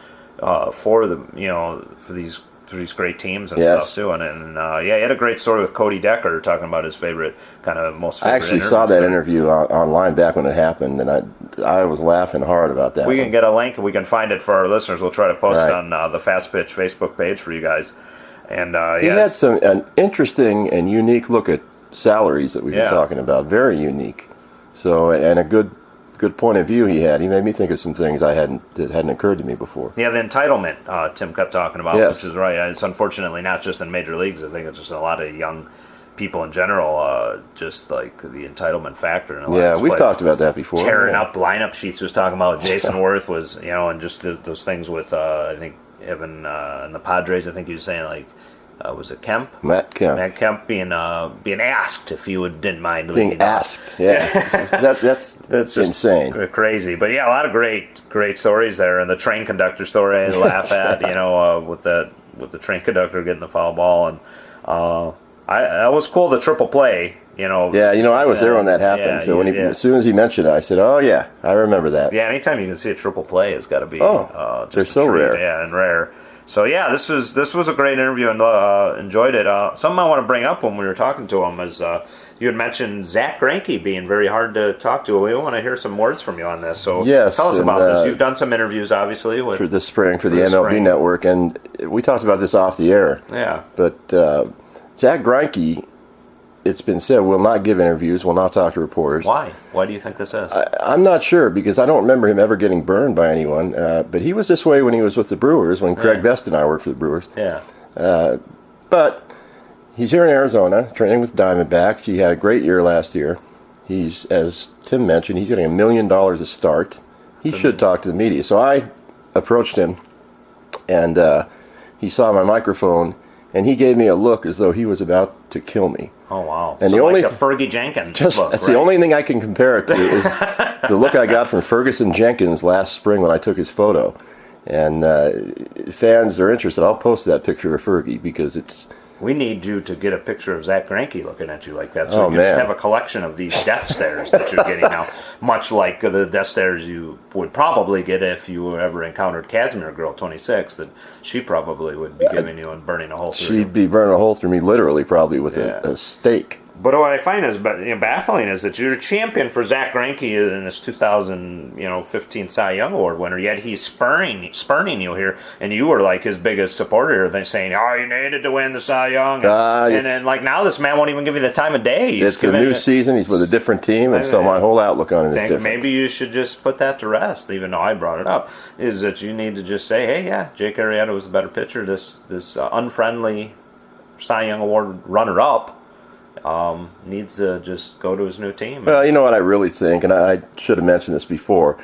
for these great teams and stuff too, and he had a great story with Cody Decker talking about his most favorite. I actually saw that interview online back when it happened, and I was laughing hard about that. If we can get a link and we can find it for our listeners, we'll try to post it on the Fast Pitch Facebook page for you guys. And he had an interesting and unique look at salaries that we've been talking about, very unique. So and a good point of view he had. He made me think of some things that hadn't occurred to me before. Yeah, the entitlement Tim kept talking about, which is right. It's unfortunately not just in major leagues. I think it's just a lot of young people in general, just like the entitlement factor. And we've talked about that before. Tearing up lineup sheets was talking about. Jason Worth was, and just those things with, I think, Evan and the Padres, I think he was saying, like, was it Kemp? Matt Kemp. Matt Kemp being asked if he didn't mind being asked. Yeah, that's just insane, crazy. But yeah, a lot of great stories there, and the train conductor story I laugh at, with the train conductor getting the foul ball, and that was cool. The triple play, I was there when that happened. So as soon as he mentioned it, I said, "Oh yeah, I remember that." Yeah, anytime you can see a triple play, it's got to be they're so rare. Yeah, and rare. So yeah, this was a great interview and enjoyed it. Something I want to bring up when we were talking to him is you had mentioned Zach Greinke being very hard to talk to. We want to hear some words from you on this. So tell us about this. You've done some interviews, obviously, for this spring for the MLB Network, and we talked about this off the air. Yeah, but Zach Greinke, it's been said, will not give interviews, will not talk to reporters. Why? Why do you think this is? I'm not sure, because I don't remember him ever getting burned by anyone. But he was this way when he was with the Brewers, when Craig Best and I worked for the Brewers. Yeah. But he's here in Arizona, training with Diamondbacks. He had a great year last year. He's, as Tim mentioned, he's getting $1 million a start. He should talk to the media. So I approached him, and he saw my microphone, and he gave me a look as though he was about to kill me. Oh, wow. And so the only like a Fergie Jenkins look, that's the only thing I can compare it to is the look I got from Ferguson Jenkins last spring when I took his photo. And fans are interested. I'll post that picture of Fergie because it's... We need you to get a picture of Zach Greinke looking at you like that, so you can just have a collection of these death stares that you're getting now, much like the death stares you would probably get if you ever encountered Casimir Girl 26, that she probably would be giving you and burning a hole through you. She'd be burning a hole through me, literally, probably with a stake. But what I find is baffling is that you're a champion for Zach Greinke in this 2015 Cy Young Award winner, yet he's spurning you here, and you were like his biggest supporter, then saying, "Oh, you needed to win the Cy Young," and then like now this man won't even give you the time of day. It's a new season. He's with a different team, and so my whole outlook on it is different. Maybe you should just put that to rest, even though I brought it up. Is that you need to just say, "Hey, yeah, Jake Arrieta was the better pitcher. This unfriendly Cy Young Award runner-up." Needs to just go to his new team. Well, you know what I really think, and I should have mentioned this before.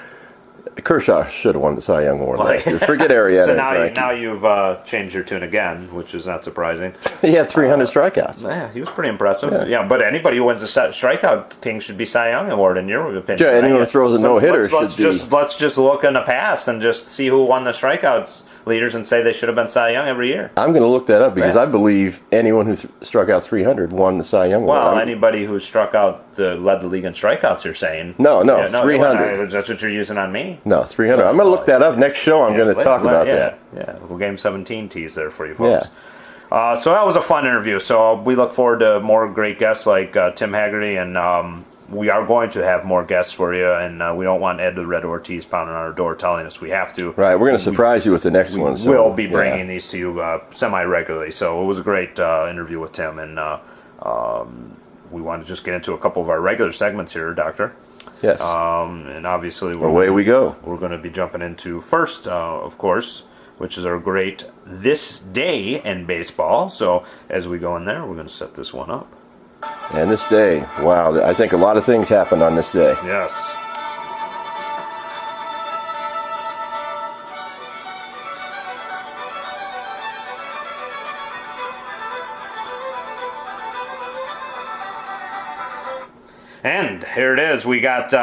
Kershaw should have won the Cy Young Award last year. Forget Arrieta. So now you've changed your tune again, which is not surprising. He had 300 strikeouts. Yeah, he was pretty impressive. Yeah, but anybody who wins the strikeout king should be Cy Young Award, in your opinion. Yeah, anyone who throws a no-hitter let's just look in the past and just see who won the strikeouts leaders and say they should have been Cy Young every year. I'm going to look that up because I believe anyone who struck out 300 won the Cy Young Award. Well, anybody who struck out led the league in strikeouts, you're saying. No, 300. That's what you're using on me? No, 300. I'm going to look that up. Next show, I'm going to talk about that. Yeah, well, Game 17 tease there for you folks. Yeah. So that was a fun interview. So we look forward to more great guests like Tim Hagerty, and we are going to have more guests for you, and we don't want Ed the Red Ortiz pounding on our door telling us we have to. Right, we're going to surprise you with the next one. So, we'll be bringing these to you semi-regularly. So it was a great interview with Tim, and we want to just get into a couple of our regular segments here, Doctor. Yes. And obviously, away we go. We're going to be jumping into first, of course, which is our great This Day in Baseball. So as we go in there, we're going to set this one up. And this day, wow, I think a lot of things happened on this day. Yes. And here it is. We got,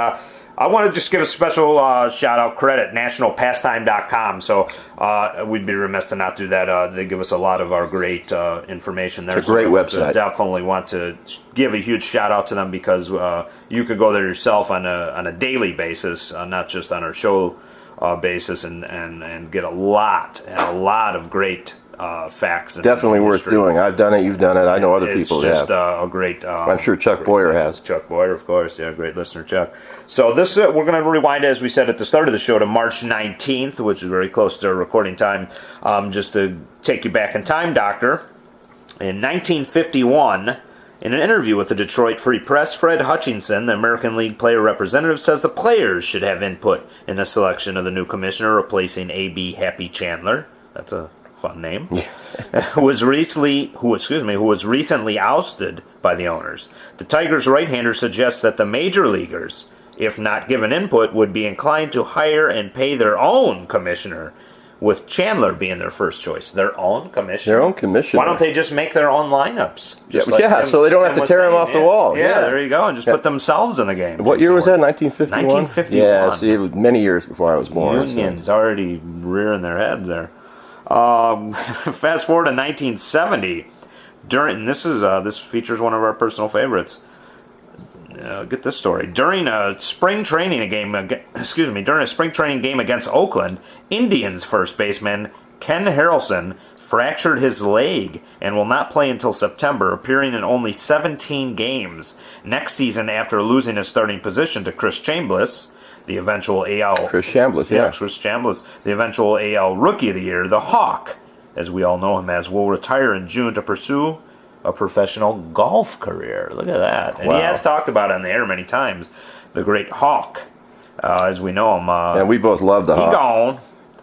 I want to just give a special shout-out credit, nationalpastime.com. So we'd be remiss to not do that. They give us a lot of our great information there. It's a great website. Definitely want to give a huge shout-out to them because you could go there yourself on a daily basis, not just on our show basis, and get a lot of great facts. Definitely worth doing. I've done it. You've done it. I know other people have. It's just a great... I'm sure Chuck Boyer has. Chuck Boyer, of course. Yeah, great listener, Chuck. So this, we're going to rewind, as we said at the start of the show, to March 19th, which is very close to our recording time. Just to take you back in time, Doctor. In 1951, in an interview with the Detroit Free Press, Fred Hutchinson, the American League player representative, says the players should have input in the selection of the new commissioner, replacing A.B. Happy Chandler. That's a fun name. who was recently ousted by the owners. The Tigers' right-hander suggests that the major leaguers, if not given input, would be inclined to hire and pay their own commissioner, with Chandler being their first choice. Their own commissioner? Their own commissioner. Why don't they just make their own lineups? So they don't have to tear him off the wall. Yeah, there you go, and just put themselves in the game. What year was that, 1951? 1951. Yeah, see, it was many years before I was born. Unions already rearing their heads there. Fast forward to 1970. This features one of our personal favorites. Get this story. During a spring training game against Oakland, Indians first baseman Ken Harrelson fractured his leg and will not play until September, appearing in only 17 games. Next season, after losing his starting position to Chris Chambliss, the eventual AL... Chris Chambliss, the eventual AL Rookie of the Year, the Hawk, as we all know him as, will retire in June to pursue a professional golf career. Look at that. And he has talked about it on the air many times, the great Hawk, as we know him. And we both love the Hawk.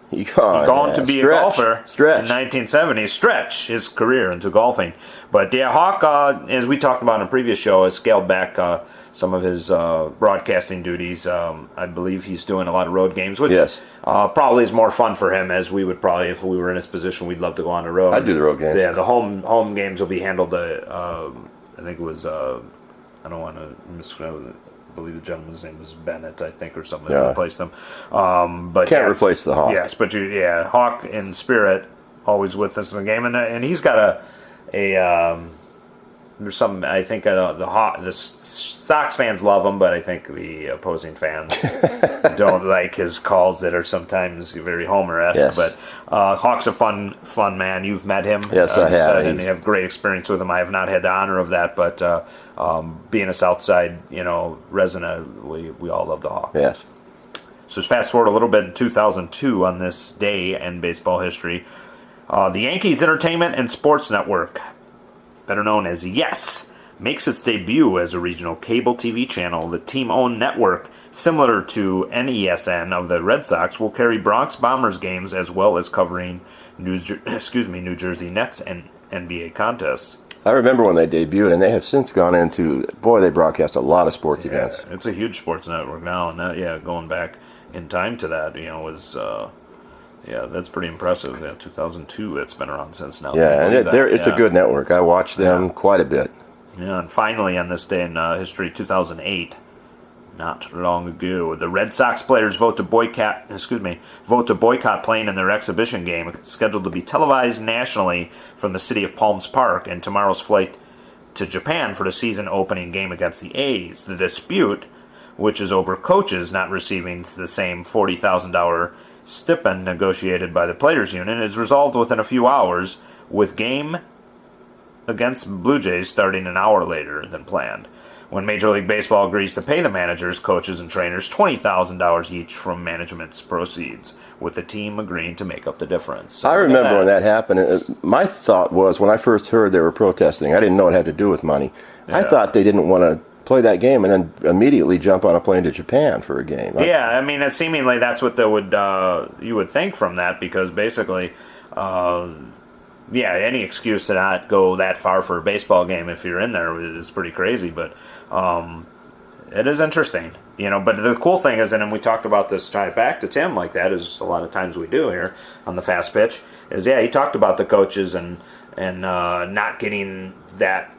He gone to be a golfer in 1970. Stretch his career into golfing. But yeah, Hawk, as we talked about in a previous show, has scaled back some of his broadcasting duties. I believe he's doing a lot of road games, which probably is more fun for him, as we would probably, if we were in his position, we'd love to go on the road. I'd do the road games. Yeah, the home games will be handled, I think it was, I don't want to misquote it, believe the gentleman's name was Bennett, I think, or something that replaced him. But Can't replace the Hawk. Yes, but Hawk in spirit, always with us in the game, and he's got there's some, I think the Sox fans love him, but I think the opposing fans don't like his calls that are sometimes very Homer-esque. Yes. But Hawk's a fun man. You've met him. Yes, I have. And you have great experience with him. I have not had the honor of that, but being a Southside, resident, we all love the Hawk. Yes. So let's fast forward a little bit in 2002 on this day in baseball history. The Yankees Entertainment and Sports Network, better known as YES, makes its debut as a regional cable TV channel. The team-owned network, similar to NESN of the Red Sox, will carry Bronx Bombers games as well as covering New Jersey Nets and NBA contests. I remember when they debuted, and they have since gone into, they broadcast a lot of sports events. It's a huge sports network now, and going back in time to that, was... that's pretty impressive. 2002, it's been around since now. Yeah, and it's a good network. I watch them quite a bit. Yeah, and finally, on this day in history, 2008, not long ago, the Red Sox players vote to boycott playing in their exhibition game. It's scheduled to be televised nationally from the city of Palms Park, and tomorrow's flight to Japan for the season opening game against the A's. The dispute, which is over coaches not receiving the same $40,000 stipend negotiated by the players' union, is resolved within a few hours, with game against Blue Jays starting an hour later than planned, when Major League Baseball agrees to pay the managers, coaches, and trainers $20,000 each from management's proceeds, with the team agreeing to make up the difference. So I remember when that happened. My thought was, when I first heard they were protesting, I didn't know it had to do with money. I thought they didn't want to play that game and then immediately jump on a plane to Japan for a game. Yeah, I mean, seemingly that's what they would you would think from that, because basically, any excuse to not go that far for a baseball game if you're in there is pretty crazy. But it is interesting, But the cool thing is, and we talked about this, tie it back to Tim like that, is a lot of times we do here on the Fast Pitch, is he talked about the coaches and not getting that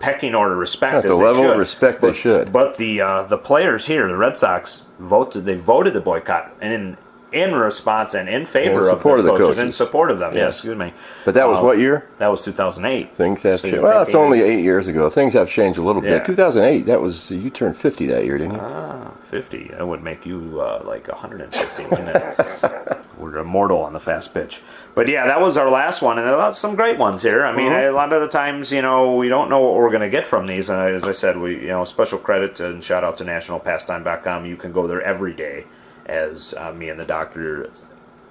pecking order respect, the level of respect they should. But the players here, the Red Sox, voted the boycott, and in response and in favor of the coaches, in support of them. Yes, excuse me. But that was what year? That was 2008. Things have changed. Well, it's only 8 years ago. Things have changed a little bit. 2008. That was, you turned 50 that year, didn't you? 50. That would make you like 150. Wouldn't it? We're immortal on the Fast Pitch. But that was our last one, and there are some great ones here. I mean, a lot of the times, we don't know what we're going to get from these. And as I said, we, special credit and shout out to nationalpastime.com. You can go there every day, as me and the doctor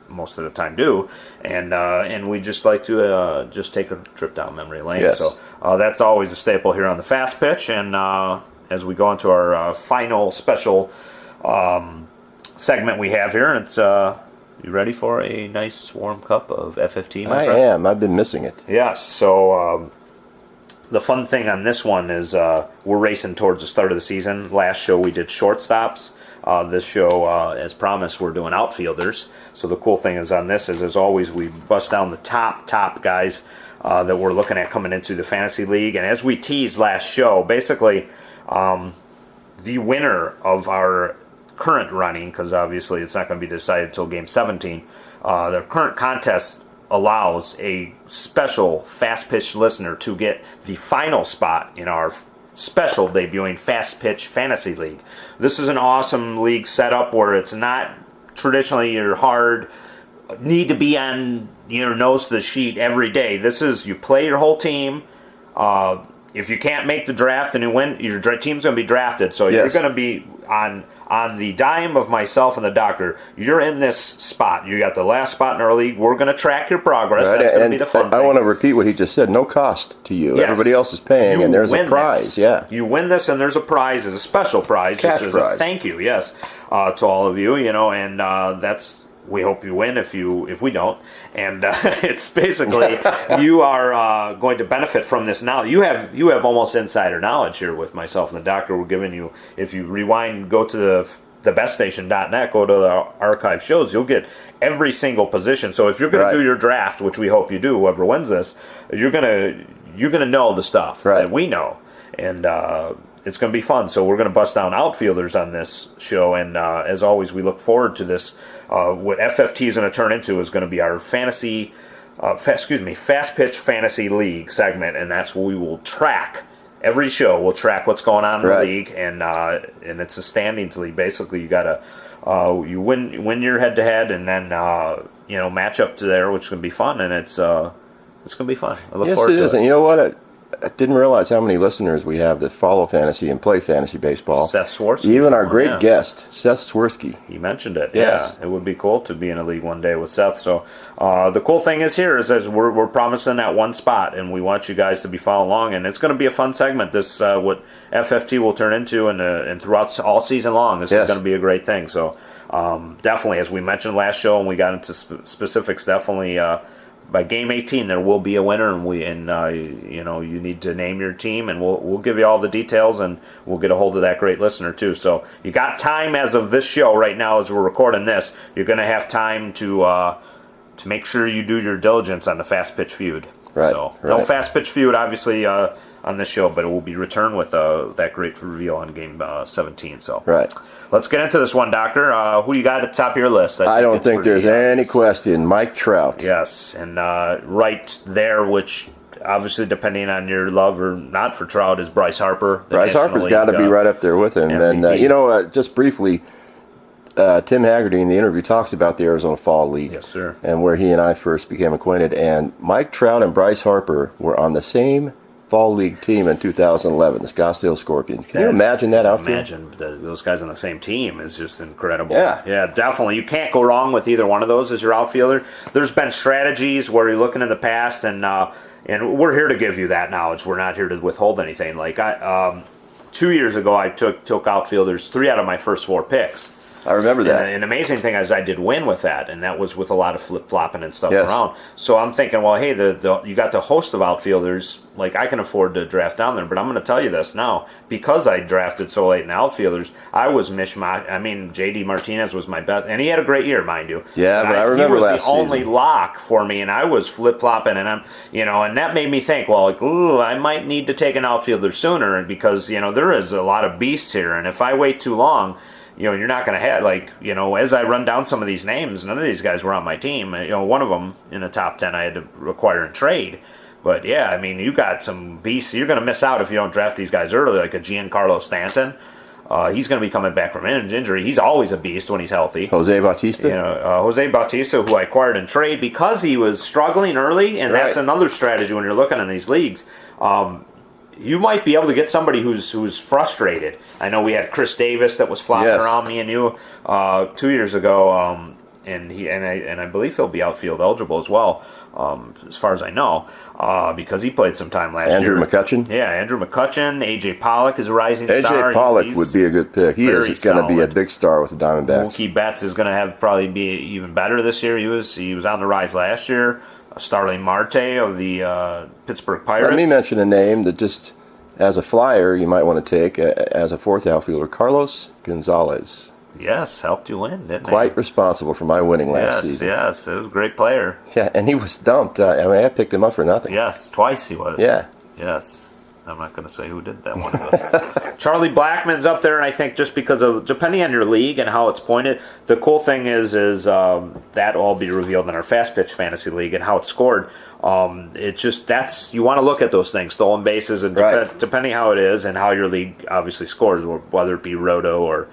most of the time do, and we just like to just take a trip down memory lane. Yes. So that's always a staple here on the Fast Pitch. And as we go into our final special segment we have here, and it's you ready for a nice warm cup of F15, my friend? I am. I've been missing it. Yes. So the fun thing on this one is we're racing towards the start of the season. Last show we did shortstops. This show, as promised, we're doing outfielders. So the cool thing is on this is, as always, we bust down the top guys that we're looking at coming into the fantasy league. And as we teased last show, basically the winner of our current running, because obviously it's not going to be decided until Game 17, the current contest allows a special Fast Pitch listener to get the final spot in our special debuting Fast Pitch Fantasy League. This is an awesome league setup where it's not traditionally your hard need to be on your nose to the sheet every day. This is, you play your whole team. If you can't make the draft and you win, your team's going to be drafted. So you're going to be on the dime of myself and the doctor. You're in this spot. You got the last spot in our league. We're going to track your progress. Right. That's going to be the fun thing. I want to repeat what he just said. No cost to you. Yes. Everybody else is paying, and there's a prize. Yeah. You win this, and there's a prize. There's a special prize. Cash just as prize. a thank you, yes, to all of you. And that's. We hope you win. If we don't, and it's basically you are going to benefit from this now. You have almost insider knowledge here with myself and the doctor. We're giving you, if you rewind, go to thebeststation.net, go to the archive shows, you'll get every single position. So if you're going to do your draft, which we hope you do, whoever wins this, you're gonna know the stuff that we know, and it's going to be fun. So we're going to bust down outfielders on this show, and as always, we look forward to this. What FFT is going to turn into is going to be our fast pitch fantasy league segment, and that's what we will track. Every show we'll track what's going on in the league, and it's a standings league. Basically, you got to you win your head to head, and then match up to there, which is going to be fun, and it's going to be fun. I look forward to it. And you know what? I didn't realize how many listeners we have that follow fantasy and play fantasy baseball. Seth Swirsky. Even our great guest, Seth Swirsky. He mentioned it. Yes. Yeah, it would be cool to be in a league one day with Seth. So the cool thing is here is we're promising that one spot, and we want you guys to be following along. And it's going to be a fun segment. This what FFT will turn into, and throughout all season long, this is going to be a great thing. So definitely, as we mentioned last show, and we got into specifics, definitely. By game 18, there will be a winner, and you need to name your team, and we'll give you all the details, and we'll get a hold of that great listener too. So you got time as of this show right now, as we're recording this. You're going to have time to make sure you do your diligence on the fast pitch feud. Right. So no fast pitch feud, obviously, on this show, but it will be returned with that great reveal on game 17. So let's get into this one, Doctor. Who you got at the top of your list? I don't think there's any question. Mike Trout. Yes, and right there, which obviously depending on your love or not for Trout, is Bryce Harper. Bryce Harper's got to be right up there with him. MVP. And just briefly, Tim Hagerty in the interview talks about the Arizona Fall League. Yes, sir. And where he and I first became acquainted. And Mike Trout and Bryce Harper were on the same Fall League team in 2011, the Scottsdale Scorpions. Can you imagine that outfield? Imagine those guys on the same team is just incredible. Yeah, definitely. You can't go wrong with either one of those as your outfielder. There's been strategies where you're looking in the past, and we're here to give you that knowledge. We're not here to withhold anything. Like 2 years ago, I took outfielders 3 out of my first 4 picks. I remember that. And an amazing thing is I did win with that, and that was with a lot of flip-flopping and stuff around. So I'm thinking, well, hey, you got the host of outfielders. Like, I can afford to draft down there, but I'm going to tell you this now. Because I drafted so late in outfielders, I was mishmash. I mean, J.D. Martinez was my best, and he had a great year, mind you. Yeah, but I remember last season. He was the only lock for me, and I was flip-flopping, and and that made me think, well, like, ooh, I might need to take an outfielder sooner, because, there is a lot of beasts here, and if I wait too long, you're not going to have, as I run down some of these names, none of these guys were on my team. One of them in the top 10 I had to acquire and trade. But, yeah, I mean, you got some beasts. You're going to miss out if you don't draft these guys early, like a Giancarlo Stanton. He's going to be coming back from injury. He's always a beast when he's healthy. Jose Bautista? Jose Bautista, who I acquired in trade because he was struggling early, and that's another strategy when you're looking in these leagues. You might be able to get somebody who's frustrated. I know we had Chris Davis that was flopping around me and you 2 years ago, and I believe he'll be outfield eligible as well, as far as I know, because he played some time last year. Andrew McCutchen? Yeah, Andrew McCutchen. A.J. Pollock is a rising star. A.J. Pollock would be a good pick. He is going to be a big star with the Diamondbacks. Mookie Betts is going to probably be even better this year. He was on the rise last year. Starling Marte of the Pittsburgh Pirates. Let me mention a name that just, as a flyer, you might want to take as a 4th outfielder, Carlos Gonzalez. Yes, helped you win, didn't he? Quite responsible for my winning last season. Yes, it was a great player. Yeah, and he was dumped. I picked him up for nothing. Yes, twice he was. Yeah. Yes. I'm not going to say who did that one of those. Charlie Blackmon's up there, and I think just because of, depending on your league and how it's pointed, the cool thing is that all be revealed in our Fast Pitch Fantasy League and how it's scored. It just, you want to look at those things, stolen bases, and depending how it is and how your league obviously scores, whether it be roto or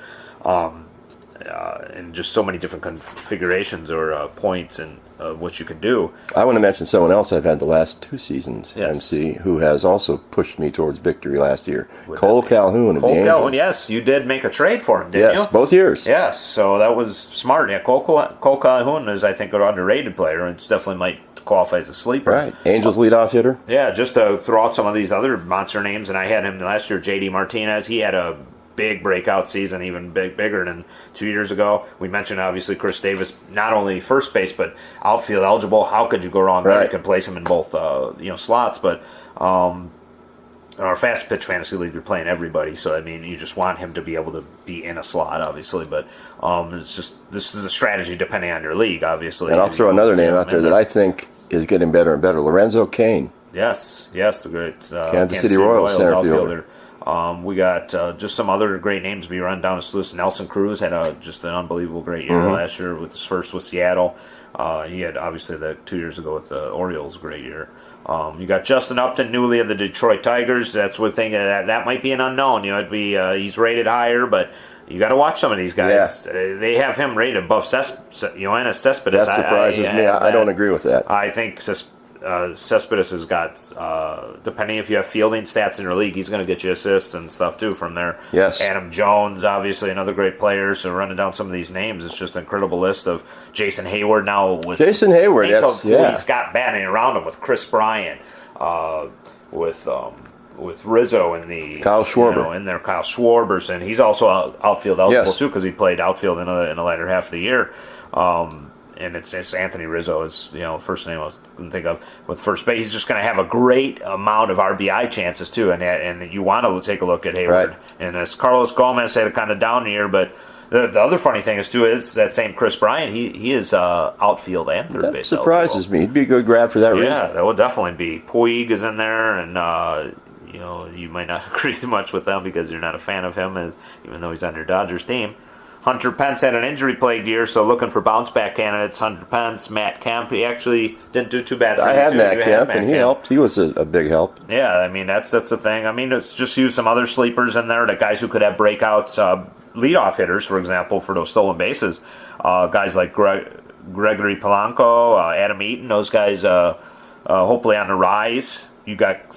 and just so many different configurations or points and what you can do. I want to mention someone else I've had the last 2 seasons, MC, who has also pushed me towards victory last year. Cole Calhoun of the Angels. Calhoun, yes. You did make a trade for him, didn't you? Yes, both years. Yes, so that was smart. Yeah, Cole Calhoun is, I think, an underrated player, and definitely might qualify as a sleeper. Right. Angels leadoff hitter. Yeah, just to throw out some of these other monster names, and I had him last year, J.D. Martinez. He had a big breakout season, even bigger than 2 years ago. We mentioned, obviously, Chris Davis, not only first base, but outfield eligible. How could you go wrong there? You can place him in both slots, but in our Fast Pitch Fantasy League, you're playing everybody, so, I mean, you just want him to be able to be in a slot, obviously, but it's just, this is a strategy depending on your league, obviously. And I'll throw another name out there that I think is getting better and better, Lorenzo Cain. Yes, the great Kansas City Royals center outfielder. We got just some other great names to be run down this list. Nelson Cruz had just an unbelievable great year last year with his first with Seattle. He had obviously the 2 years ago with the Orioles, great year. You got Justin Upton, newly of the Detroit Tigers. That's one thing that might be an unknown. It'd be he's rated higher, but you got to watch some of these guys. Yeah. They have him rated above Yoenis Cespedes. That surprises me. I don't agree with that. I think Cespedes has got, depending if you have fielding stats in your league, he's going to get you assists and stuff too from there. Yes. Adam Jones, obviously another great player. So running down some of these names, it's just an incredible list of Jason Hayward now with Jason Hayward. Yes, he's got batting around him with Chris Bryant, with Rizzo in the Kyle Schwarber in there. Kyle Schwarber's, and he's also outfield eligible too because he played outfield in the latter half of the year. And it's Anthony Rizzo is first name I was going to think of with first base. He's just going to have a great amount of RBI chances too, and you want to take a look at Hayward. Right. And as Carlos Gomez had a kind of down year, but the other funny thing is too is that same Chris Bryant. He is outfield and third base. That surprises eligible. me. He'd be a good grab for that reason. Yeah, that would definitely be. Puig is in there, and you might not agree too much with them because you're not a fan of him, even though he's on your Dodgers team. Hunter Pence had an injury-plagued year, so looking for bounce-back candidates. Hunter Pence, Matt Kemp, he actually didn't do too bad. I had Matt Kemp, and he helped. He was a big help. Yeah, I mean, that's the thing. I mean, it's just use some other sleepers in there, the guys who could have breakouts, leadoff hitters, for example, for those stolen bases. Guys like Gregory Polanco, Adam Eaton, those guys hopefully on the rise. You got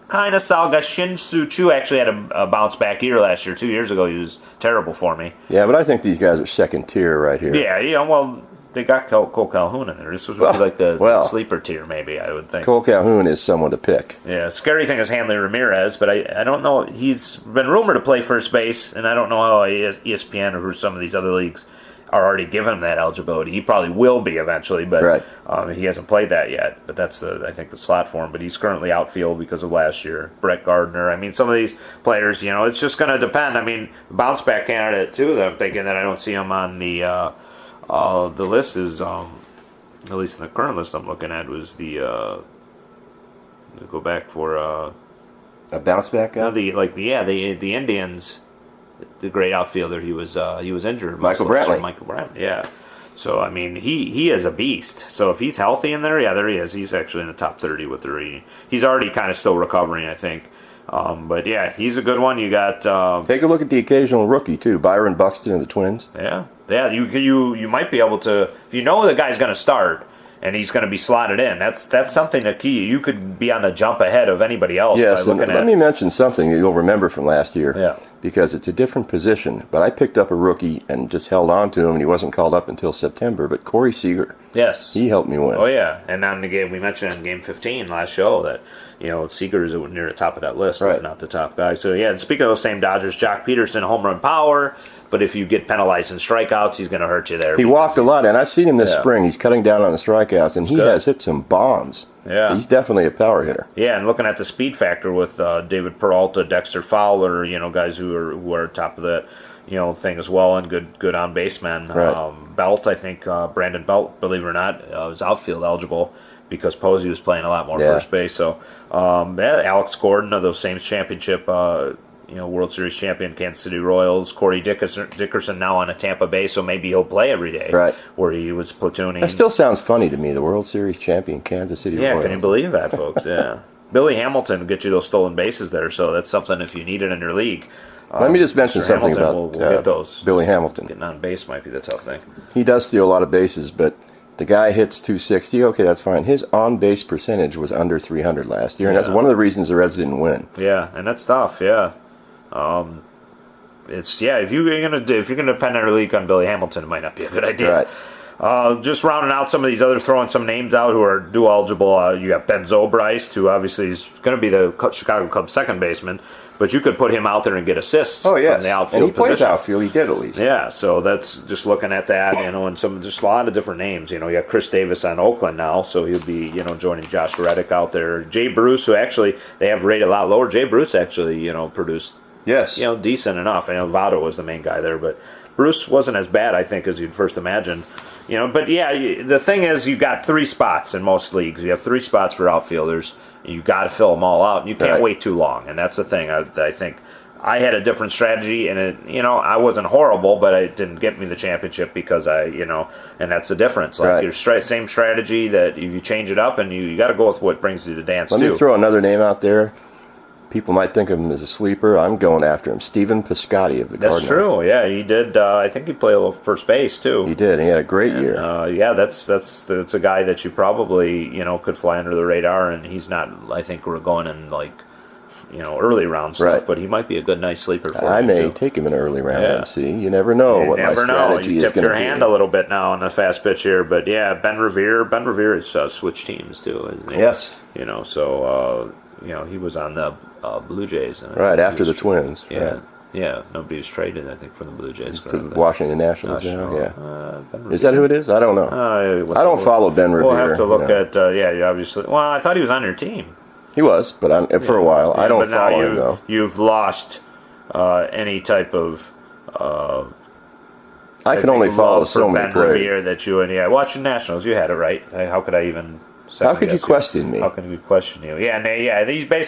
kind of solid guys. Shin-Soo Choo actually had a bounce-back year last year. 2 years ago, he was terrible for me. Yeah, but I think these guys are second tier right here. Yeah, well, they got Cole Calhoun in there. This would be like the sleeper tier, maybe, I would think. Cole Calhoun is someone to pick. Yeah, scary thing is Hanley Ramirez, but I don't know. He's been rumored to play first base, and I don't know how ESPN or some of these other leagues are already giving him that eligibility. He probably will be eventually, but he hasn't played that yet. But that's I think the slot for him. But he's currently outfield because of last year. Brett Gardner. I mean, some of these players, it's just going to depend. I mean, bounce back candidate too. That I'm thinking that I don't see him on the list is at least in the current list I'm looking at was the go back for a bounce back guy. The Indians. The great outfielder, he was injured. Michael Brantley, yeah. So I mean, he is a beast. So if he's healthy in there, there he is. He's actually in the top 30 with the rating. He's already kind of still recovering, I think. But yeah, he's a good one. You got take a look at the occasional rookie too, Byron Buxton of the Twins. Yeah. You might be able to, if you know the guy's going to start. And he's going to be slotted in. That's something that key. You could be on the jump ahead of anybody else. Yes, and let me mention something that you'll remember from last year. Yeah. Because it's a different position. But I picked up a rookie and just held on to him, and he wasn't called up until September. But Corey Seager. Yes. He helped me win. Oh, yeah. And on the game, we mentioned in Game 15 last show that, Seager is near the top of that list, if not the top guy. So, yeah, and speaking of those same Dodgers, Jock Peterson, home run power. But if you get penalized in strikeouts, he's going to hurt you there. He walked a lot, and I've seen him this spring. He's cutting down on the strikeouts, and he has hit some bombs. Yeah. He's definitely a power hitter. Yeah, and looking at the speed factor with David Peralta, Dexter Fowler, guys who are top of that, thing as well, and good on baseman. Right. Belt, I think Brandon Belt, believe it or not, was outfield eligible because Posey was playing a lot more first base. So Alex Gordon of those same championship. World Series champion Kansas City Royals. Corey Dickerson now on a Tampa Bay, so maybe he'll play every day. Right. Where he was platooning. That still sounds funny to me, the World Series champion Kansas City Royals. Yeah, can you believe that, folks? Yeah. Billy Hamilton will get you those stolen bases there, so that's something if you need it in your league. Let me just mention something about we'll get those. Billy Hamilton. Getting on base might be the tough thing. He does steal a lot of bases, but the guy hits 260. Okay, that's fine. His on-base percentage was under 300 last year, and that's one of the reasons the Reds didn't win. Yeah, and that's tough, yeah. If you're gonna depend on your league on Billy Hamilton, it might not be a good idea. Right. Just rounding out some of these other, throwing some names out who are dual eligible. You got Ben Zobrist, who obviously is going to be the Chicago Cubs second baseman, but you could put him out there and get assists from the outfield. And he plays position. outfield. He did at least. Yeah, so that's just looking at that, and just a lot of different names. You got Chris Davis on Oakland now, so he'll be joining Josh Reddick out there. Jay Bruce, who actually they have rated a lot lower. Jay Bruce actually produced. Yes. Decent enough. I know Votto was the main guy there, but Bruce wasn't as bad, I think, as you'd first imagine. But yeah, the thing is, you got 3 spots in most leagues. You have 3 spots for outfielders. You got to fill them all out, and you can't wait too long. And that's the thing. I think I had a different strategy, and I wasn't horrible, but it didn't get me the championship because and that's the difference. Like your same strategy, that if you change it up, and you got to go with what brings you to dance. Let me throw another name out there. People might think of him as a sleeper. I'm going after him. Stephen Piscotty of the Cardinals. That's true. Yeah, he did. I think he played a little first base too. He did. He had a great year. Yeah, that's a guy that you probably could fly under the radar, and he's not. I think we're going in early round stuff, but he might be a good, nice sleeper for you. I may take him in early round. MC. You never know what my strategy is going to be. You tipped your hand a little bit now on the fast pitch here, but yeah, Ben Revere has switched teams too. Isn't he? Yes. So he was on the Blue Jays. Right, after the Twins. Yeah. Right. Yeah, nobody was traded, I think, from the Blue Jays. To the Washington Nationals. Is that who it is? I don't know. I don't follow Ben Revere. We'll have to look at, you obviously. Well, I thought he was on your team. He was, but for a while. I don't follow him, though. You've lost any type of... I can only follow so many players. Ben Revere that you watching Nationals, you had it right. How could I even... How could you question me? How can we question you? Yeah, he's they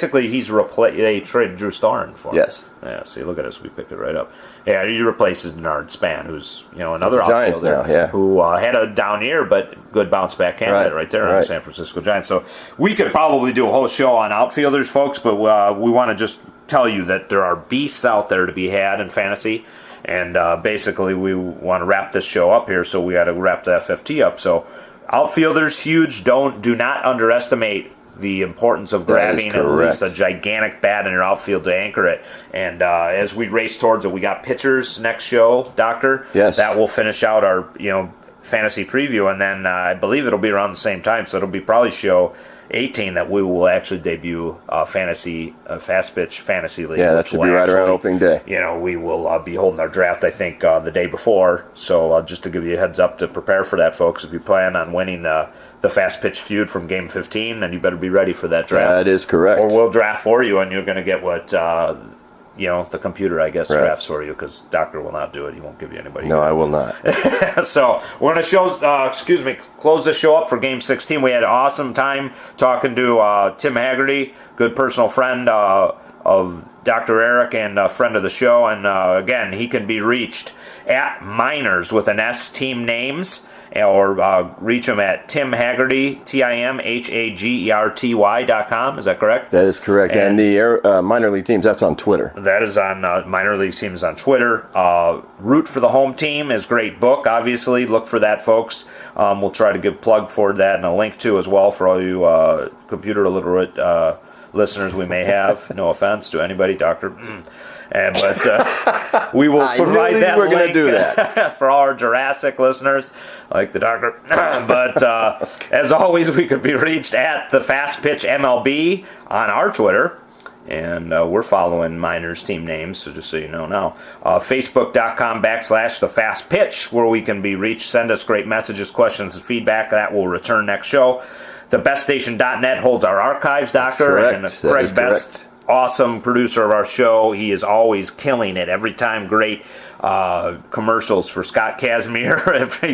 traded Drew Starn for him. Yes. Yeah, see, look at us. We picked it right up. Yeah, he replaces Denard Span, who's another Giants outfielder now, who had a down year, but good bounce back candidate right there on the San Francisco Giants. So we could probably do a whole show on outfielders, folks, but we want to just tell you that there are beasts out there to be had in fantasy. And basically, we want to wrap this show up here, so we got to wrap the FFT up. So outfielders, huge. Do not underestimate the importance of grabbing at least a gigantic bat in your outfield to anchor it. And as we race towards it, we got pitchers next show, Doctor. Yes. That will finish out our fantasy preview, and then I believe it'll be around the same time, so it'll be probably show 18 that we will actually debut fast pitch fantasy league. Yeah, that should be right around opening day. We will be holding our draft, I think, the day before. So just to give you a heads up to prepare for that, folks, if you plan on winning the fast pitch feud from Game 15, then you better be ready for that draft. That is correct. Or we'll draft for you, and you're going to get what the computer, I guess, drafts for you, because Doctor will not do it. He won't give you anybody. No, I will not. So we're going to close the show up for Game 16. We had an awesome time talking to Tim Hagerty, good personal friend of Dr. Eric and a friend of the show. And again, he can be reached at Miners with an S team names, or reach him at Tim Hagerty, TimHagerty.com. Is that correct? That is correct. And the minor league teams, that's on Twitter. That is on minor league teams on Twitter. Root for the Home Team is a great book, obviously. Look for that, folks. We'll try to give plug for that and a link to as well for all you computer illiterate listeners we may have. No offense to anybody, Doctor. But we will provide that we're link going to do that. for our Jurassic listeners, like the Doctor. But as always, we could be reached at the Fast Pitch MLB on our Twitter. And we're following Miners team names, so just so you know now. Facebook.com/The Fast Pitch, where we can be reached. Send us great messages, questions, and feedback. That will return next show. TheBestStation.net holds our archives, Doctor. And Craig Best, awesome producer of our show. He is always killing it. Every time, great commercials for Scott Casimir,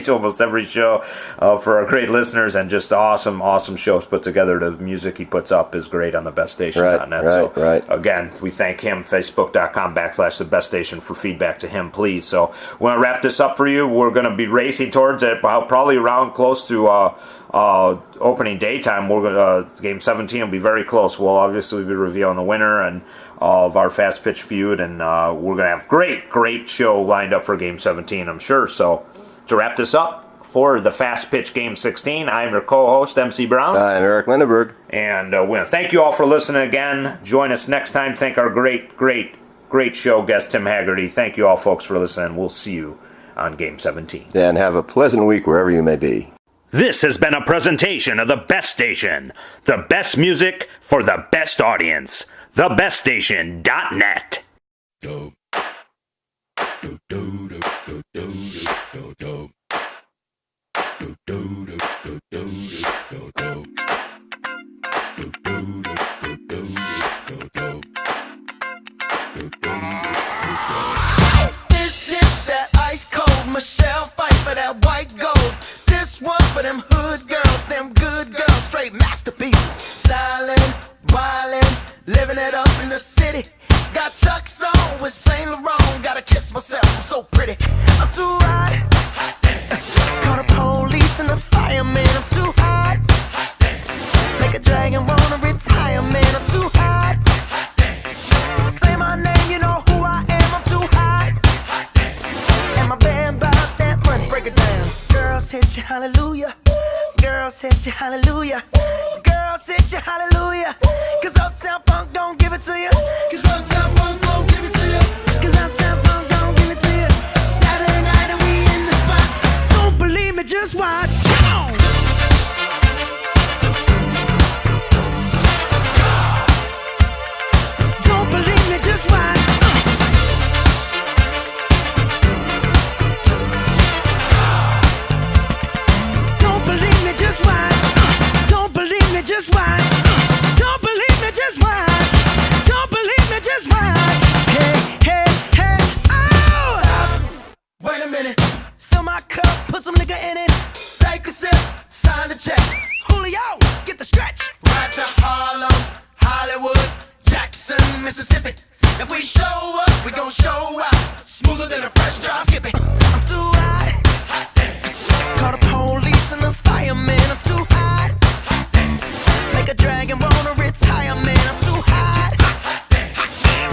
almost every show for our great listeners, and just awesome shows put together. The music he puts up is great on thebeststation.net. Again, we thank him. Facebook.com/The Best Station for feedback to him, please. So we want to wrap this up for you. We're going to be racing towards it, probably around close to opening daytime. Game 17 will be very close. We'll obviously be revealing the winner and of our fast pitch feud, and we're going to have great show lined up for Game 17, I'm sure. So to wrap this up for the fast pitch Game 16, I'm your co-host, MC Brown. I'm Eric Lindenberg. And we want to thank you all for listening again. Join us next time. Thank our great show guest, Tim Hagerty. Thank you all, folks, for listening. We'll see you on Game 17. And have a pleasant week wherever you may be. This has been a presentation of The Best Station. The best music for the best audience. TheBestStation.net. This is that ice wanna kiss myself, I'm so pretty. I'm too hot. Call the police and the fireman, I'm too hot. Make a dragon wanna retire, man, I'm too hot. Say my name, you know who I am, I'm too hot. And my band bought that money, break it down. Girls hit you, hallelujah. Girls hit you, hallelujah. Girls hit you, hallelujah. Cause Uptown Funk don't give it to you. Cause Uptown Funk don't give it to you. Cause Uptown Funk don't give it to you. Saturday night and we in the spot. Don't believe me, just watch. Don't believe me, just watch. Don't believe me, just watch. Don't believe me, just watch. Don't believe me, just watch. Don't believe me, just watch. Hey, hey, hey, oh! Stop. Wait a minute. Fill my cup, put some nigga in it. Take a sip, sign the check. Julio, get the stretch. Right to Harlem, Hollywood, Jackson, Mississippi. If we show up, we gon' show out. Smoother than a fresh drop. Skip it. I'm too hot. Call the police and the fireman. I'm too hot. Make a dragon wanna retire, man. I'm too hot.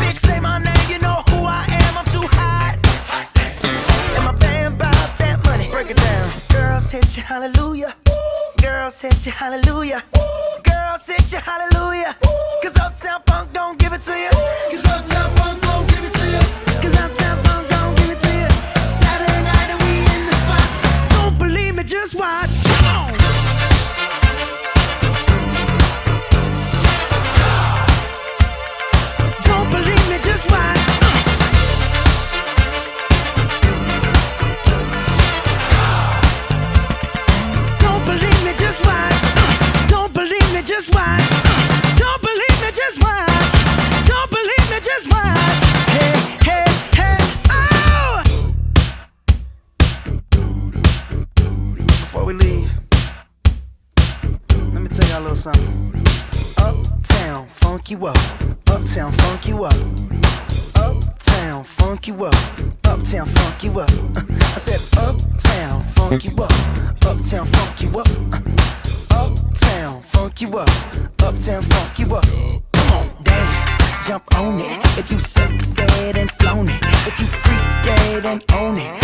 Bitch, say my name, you know who I am. I'm too hot. And my band bought that money. Break it down. Girls hit you, hallelujah. Girls hit you, hallelujah. Girls hit you, hallelujah. Cause Uptown Funk don't give it to you. Cause Uptown Funk don't give it to you. Cause Uptown Funk don't give it to you. Saturday night and we in the spot. Don't believe me, just watch. Don't believe me, just watch. Don't believe me, just watch. Don't believe me, just watch. Don't believe me, just watch. Don't believe me, just watch. Hey, hey, hey, oh! Before we leave, let me tell y'all a little something. Uptown, funk you up. Uptown, funk you up. Uptown, funk you up. Uptown, funk you up. I said uptown, funk you up. Uptown, funk you up. Uptown, funk you up. Uptown, funk you up. Come on, dance, jump on it. If you sexed and flown it, if you freaked dead and own it,